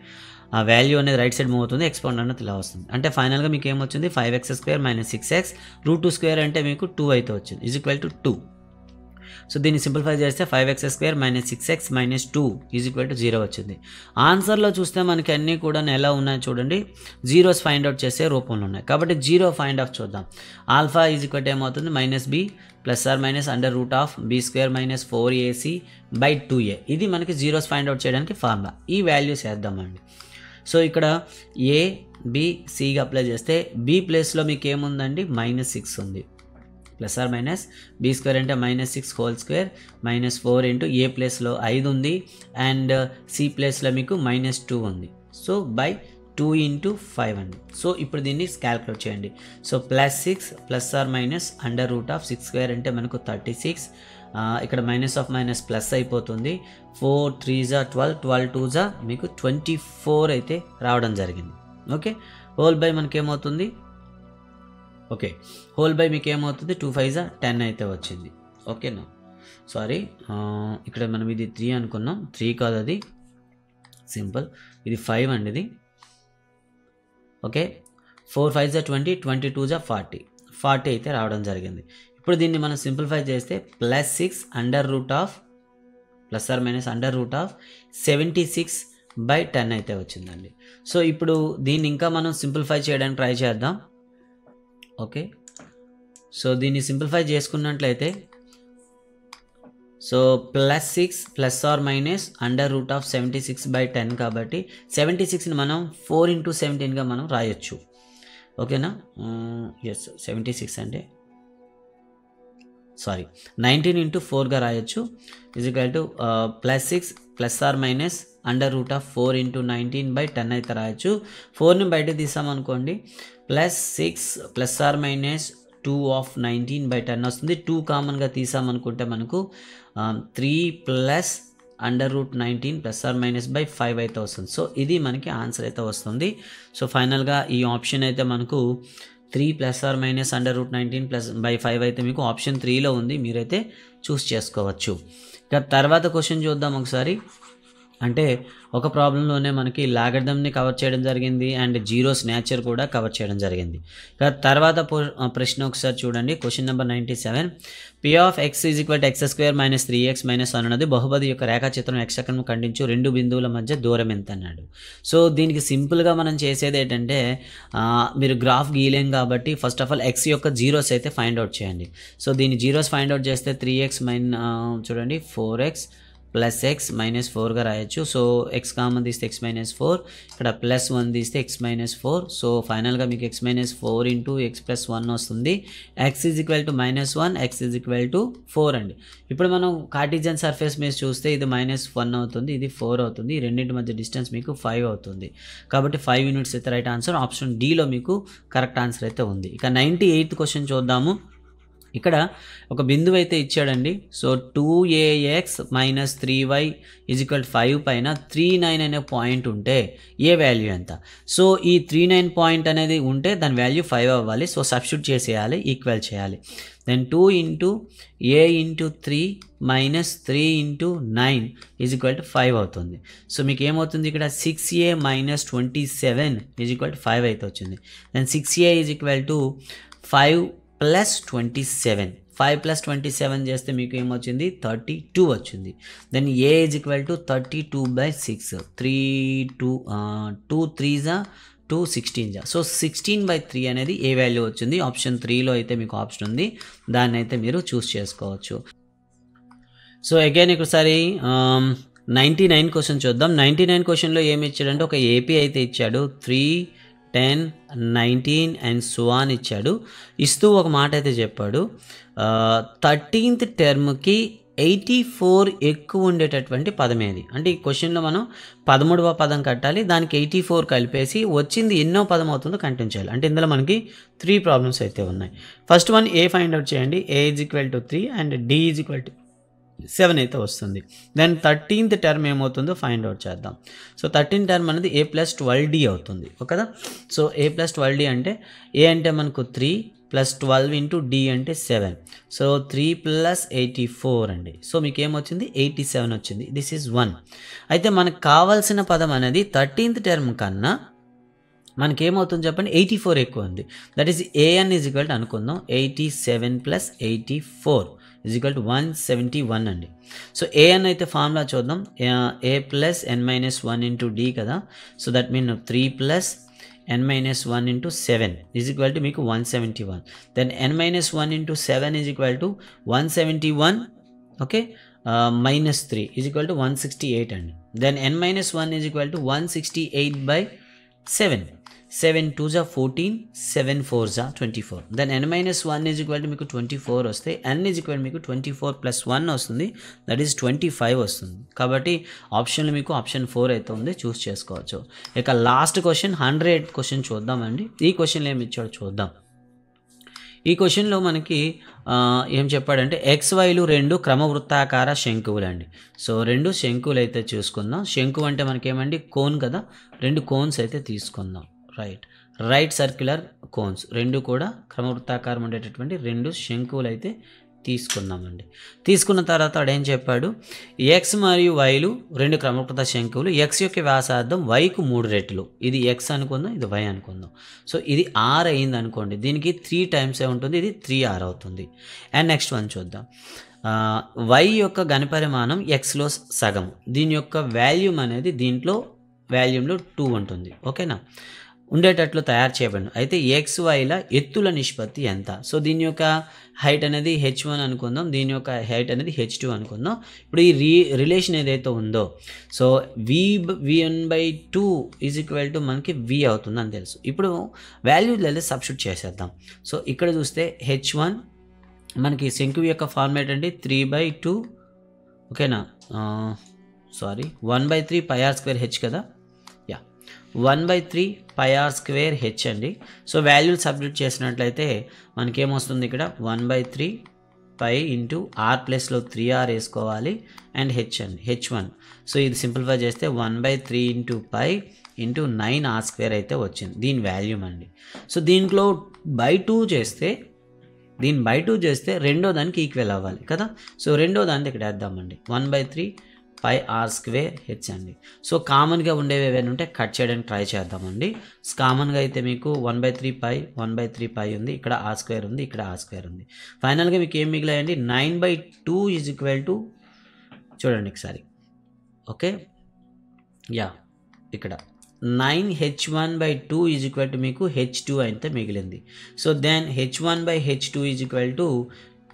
ఆ వాల్యూ అనేది రైట్ సైడ్ మూవ్ అవుతుంది, ఎక్స్పోనెంట్ అనేది ఇలా వస్తుంది. అంటే ఫైనల్గా మీకు ఏమొచ్చింది 5x² - 6x √2² అంటే మీకు 2 అయితే వచ్చింది ఈజ్ ఈక్వల్ టు 2. సో దీన్ని సింప్లిఫై చేస్తే 5x² - 6x - 2 is equal to 0 వచ్చింది. ఆన్సర్లో చూస్తే మనకి అన్నీ కూడా ఎలా ఉన్నాయి చూడండి, జీరోస్ ఫైండ్ అవుట్ చేసే రూపంలో ఉన్నాయి. కాబట్టి 0 ఫైండ్ అవుట్ చూద్దాం. ఆల్ఫా ఈజ్ ఈక్వల్ టు ఏమవుతుంది -b ± (b² - 4ac/2a). ఇది మనకి జీరోస్ ఫైండ్ అవుట్ చేయడానికి ఫార్ములా. ఈ వాల్యూస్ వేద్దామండి. సో ఇక్కడ a b cగా అప్లై చేస్తే b ప్లేస్లో మీకు ఏముందండి -6 ఉంది, ± (b² అంటే -6 (² -4 ఇంటూ a ప్లేస్లో 5 ఉంది అండ్ c ప్లేస్లో మీకు -2 ఉంది. సో బై 2 × 5 అండి. సో ఇప్పుడు దీన్ని క్యాల్కులేట్ చేయండి. సో +6 ± (√6² అంటే మనకు 36, ఇక్కడ -+ అయిపోతుంది. 4 3 12, 12 2 మీకు 24 అయితే రావడం జరిగింది. ఓకే, హోల్ బై మనకేమవుతుంది, ఓకే హోల్ బై మీకు ఏమవుతుంది 2 5 10 అయితే వచ్చింది. ఓకేనా, సారీ ఇక్కడ మనం ఇది 3 అనుకున్నాం, 3 కాదు అది సింపుల్, ఇది 5 అండి ఇది. ఓకే, 4 5 20, 22 40, 40 అయితే రావడం జరిగింది. ఇప్పుడు దీన్ని మనం సింప్లిఫై చేస్తే +6 √76/10 అయితే వచ్చిందండి. సో ఇప్పుడు దీన్ని ఇంకా మనం సింప్లిఫై చేయడానికి ట్రై చేద్దాం. ఓకే, సో దీన్ని సింప్లిఫై చేసుకున్నట్లయితే సో +6 ± (√76/10 కాబట్టి 76ని మనం 4 × 17గా మనం రాయొచ్చు. ఓకేనా, ఎస్ 76 అంటే సారీ 19 × 4గా రాయొచ్చు ఈజ్ ఈక్వల్ టు +6 ± (4 × 19/10 అయితే రాయొచ్చు. 4ని బయట తీసామనుకోండి +6 ± 2 of 19/10 వస్తుంది. 2 కామన్గా తీసామనుకుంటే మనకు 3 + (√19) ±/5 అయితే వస్తుంది. సో ఇది మనకి ఆన్సర్ అయితే వస్తుంది. సో ఫైనల్గా ఈ ఆప్షన్ అయితే మనకు 3 ± (√19) /5 అయితే మీకు ఆప్షన్ 3లో ఉంది, మీరైతే చూస్ చేసుకోవచ్చు. ఇక తర్వాత క్వశ్చన్ చూద్దాం ఒకసారి. అంటే ఒక ప్రాబ్లంలోనే మనకి లాగరిథంని కవర్ చేయడం జరిగింది అండ్ జీరోస్ నేచర్ కూడా కవర్ చేయడం జరిగింది. తర్వాత ప్రశ్న ఒకసారి చూడండి. Question number 97. P(x) = x² - 3x - 1 అన్నది బహుపది యొక్క రేఖాచిత్రం x అక్షం ఖండించు రెండు బిందువుల మధ్య దూరం ఎంత అన్నాడు. సో దీనికి సింపుల్గా మనం చేసేది ఏంటంటే మీరు గ్రాఫ్ గీయలేం కాబట్టి ఫస్ట్ ఆఫ్ ఆల్ x యొక్క జీరోస్ అయితే ఫైండ్ అవుట్ చేయండి. సో దీన్ని జీరోస్ ఫైండ్ అవుట్ చేస్తే 3x చూడండి 4x + x - 4గా రాయొచ్చు. సో x కామన్ తీస్తే x - 4, ఇక్కడ +1 తీస్తే x - 4. సో ఫైనల్గా మీకు x - 4 × x + 1 వస్తుంది. x = -1, x = 4 అండి. ఇప్పుడు మనం కార్టీజియన్ సర్ఫేస్ మీద చూస్తే ఇది -1 అవుతుంది, ఇది 4 అవుతుంది. ఈ రెండింటి మధ్య డిస్టెన్స్ మీకు 5 అవుతుంది. కాబట్టి 5 యూనిట్స్ అయితే రైట్ ఆన్సర్. ఆప్షన్ డీలో మీకు కరెక్ట్ ఆన్సర్ అయితే ఉంది. ఇక 98th క్వశ్చన్ చూద్దాము. ఇక్కడ ఒక బిందువు అయితే ఇచ్చాడండి. So 2ax minus 3y is equal 5 పైన 39 అనే పాయింట్ ఉంటే ఏ వాల్యూ ఎంత? సో ఈ 39 పాయింట్ అనేది ఉంటే దాని వాల్యూ 5 అవ్వాలి. సో సబ్స్టిట్యూట్ చేసేయాలి, ఈక్వల్ చేయాలి. Then 2 into a into 3 minus 3 into 9 is equal to 5 అవుతుంది. సో మీకు ఏమవుతుంది ఇక్కడ 6a minus 27 is equal to 5 అయితే వచ్చింది. Then 6a is equal to 5 plus 27, 5 plus 27 చేస్తే మీకు ఏమొచ్చింది 32 వచ్చింది. Then a is equal to 32/6, 2 3 2 16 so 16/3 అనేది ఏ వాల్యూ వచ్చింది. ఆప్షన్ 3లో అయితే మీకు ఆప్షన్ ఉంది, దాన్ని అయితే మీరు చూస్ చేసుకోవచ్చు. సో అగైన్ ఒకసారి 99 క్వశ్చన్ చూద్దాం. 99 క్వశ్చన్లో ఏమి ఇచ్చాడంటే ఒక ఏపీ అయితే ఇచ్చాడు, 3 10 19 అండ్ సో ఆన్ ఇచ్చాడు. ఇస్తూ ఒక మాట అయితే చెప్పాడు, 13th టర్మ్కి 84 ఎక్కువ ఉండేటటువంటి పదం ఏది అంటే ఈ క్వశ్చన్లో మనం 13వ పదం కట్టాలి, దానికి 84 కలిపేసి వచ్చింది ఎన్నో పదం అవుతుందో కంటిన్యూ చేయాలి. అంటే ఇందులో మనకి 3 ప్రాబ్లమ్స్ అయితే ఉన్నాయి. First one A find out చేయండి, A is equal to 3 and D is equal to 7 అయితే వస్తుంది. దెన్ 13th టర్మ్ ఏమవుతుందో ఫైండ్ అవుట్ చేద్దాం. సో 13th టర్మ్ అనేది a ప్లస్ 12d అవుతుంది, ఓకేదా. సో a ప్లస్ 12d అంటే a అంటే మనకు 3 ప్లస్ 12 ఇంటూ d అంటే 7. సో 3 ప్లస్ 84 అండి. సో మీకు ఏమొచ్చింది 87 వచ్చింది. This is 1. అయితే మనకు కావాల్సిన పదం అనేది 13th టర్మ్ కన్నా మనకేమవుతుంది చెప్పండి 84 ఎక్కువ ఉంది. That is an is equal to అనుకుందాం 87 ప్లస్ 84 ఈజ్ ఈక్వల్ టు 171 అండి. సో an అయితే ఫార్ములా చూద్దాం, a plus n minus 1 into d కదా. So that mean 3 plus n minus 1 into 7 is equal to మీకు 171. Then n minus 1 into 7 is equal to 171, okay, minus 3 is equal to 168 అండి. Then n minus 1 is equal to 168/7, 7 2s are 14, 7 4s are 24. Then n minus 1 is equal to మీకు 24 వస్తే n is equal to మీకు 24 plus 1 వస్తుంది, that is 25 వస్తుంది. కాబట్టి ఆప్షన్లో మీకు option 4 అయితే ఉంది, చూస్ చేసుకోవచ్చు. ఇక లాస్ట్ క్వశ్చన్ 100 క్వశ్చన్ చూద్దామండి. ఈ క్వశ్చన్లో ఏమి ఇచ్చాడో చూద్దాం. ఈ క్వశ్చన్లో మనకి ఏం చెప్పాడంటే XYలు 2 క్రమవృత్తాకార శంకువులు అండి. సో 2 శంకువులు అయితే చూసుకుందాం. శంకు అంటే మనకేమండి కోన్ కదా, 2 కోన్స్ అయితే తీసుకుందాం. రైట్ సర్క్యులర్ కోన్స్ 2 కూడా క్రమవృత్తాకారం ఉండేటటువంటి 2 శంకువులు అయితే తీసుకున్నామండి. తీసుకున్న తర్వాత అడేం చెప్పాడు, ఎక్స్ మరియు వైలు 2 క్రమవృత్త శంకువులు, ఎక్స్ యొక్క వ్యాసార్థం వైకు 3 రెట్లు. ఇది ఎక్స్ అనుకుందాం, ఇది వై అనుకుందాం. సో ఇది ఆర్ అయింది అనుకోండి, దీనికి 3 టైమ్స్ ఉంటుంది, ఇది 3r అవుతుంది. అండ్ నెక్స్ట్ వన్ చూద్దాం, వై యొక్క ఘనపరిమాణం ఎక్స్లో సగం, దీని యొక్క వాల్యూమ్ అనేది దీంట్లో వాల్యూమ్లో 2 ఉంటుంది, ఓకేనా, ఉండేటట్లు తయారు చేయబడింది. అయితే XYల ఎత్తుల నిష్పత్తి ఎంత? సో దీని యొక్క హైట్ అనేది h1 అనుకుందాం, దీని యొక్క హైట్ అనేది h2 అనుకుందాం. ఇప్పుడు ఈ రిలేషన్ ఏదైతే ఉందో, so v1/2 is equal to మనకి v అవుతుంది అని తెలుసు. ఇప్పుడు వాల్యూలలో సబ్స్టిట్యూట్ చేసేద్దాం. సో ఇక్కడ చూస్తే h1 మనకి శంకు యొక్క ఫార్మేట్ అండి 3/2, ఓకేనా, సారీ 1/3 πr² కదా, 1/3 πr² h అండి. సో వాల్యూలు సబ్స్టిట్యూట్ చేసినట్లయితే మనకేమొస్తుంది ఇక్కడ 1/3 π ఇంటూ ఆర్ ప్లస్లో 3r వేసుకోవాలి అండ్ h అండి, h1. సో ఇది సింప్లిఫై చేస్తే 1/3 ఇంటూ π ఇంటూ 9r² అయితే వచ్చింది, దీని వాల్యూమ్ అండి. సో దీంట్లో బై 2 చేస్తే రెండో దానికి ఈక్వల్ అవ్వాలి కదా. సో రెండో దాన్ని ఇక్కడ వేద్దామండి, 1/3 πr² h అండి. సో కామన్గా ఉండేవి ఏవైనా ఉంటే కట్ చేయడానికి ట్రై చేద్దామండి. కామన్గా అయితే మీకు 1/3 π ఉంది, ఇక్కడ r² ఉంది, ఇక్కడ r² ఉంది. ఫైనల్గా మీకు ఏం మిగిలాయండి 9/2 ఈజ్ ఈక్వల్ టు, చూడండి ఒకసారి, ఓకే, ఇక్కడ 9h1/2 ఈజ్ ఈక్వల్ టు మీకు h2 అయితే మిగిలింది. So then h1/h2 is equal to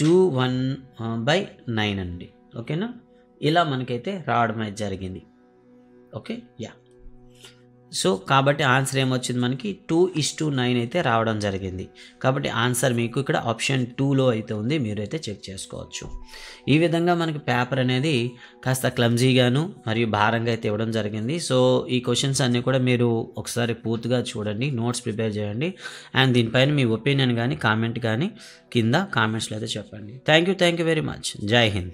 2/1/9 అండి, ఓకేనా. ఇలా మనకైతే రావడం అయితే జరిగింది, ఓకే. సో కాబట్టి ఆన్సర్ ఏమొచ్చింది మనకి 2:9 అయితే రావడం జరిగింది. కాబట్టి ఆన్సర్ మీకు ఇక్కడ ఆప్షన్ 2లో అయితే ఉంది, మీరైతే చెక్ చేసుకోవచ్చు. ఈ విధంగా మనకి పేపర్ అనేది కాస్త క్లమ్జీగాను మరియు భారంగా అయితే ఇవ్వడం జరిగింది. సో ఈ క్వశ్చన్స్ అన్నీ కూడా మీరు ఒకసారి పూర్తిగా చూడండి, నోట్స్ ప్రిపేర్ చేయండి, అండ్ దీనిపైన మీ ఒపీనియన్ కానీ కామెంట్ కానీ కింద కామెంట్స్లో అయితే చెప్పండి. Thank you very much. జై హింద్.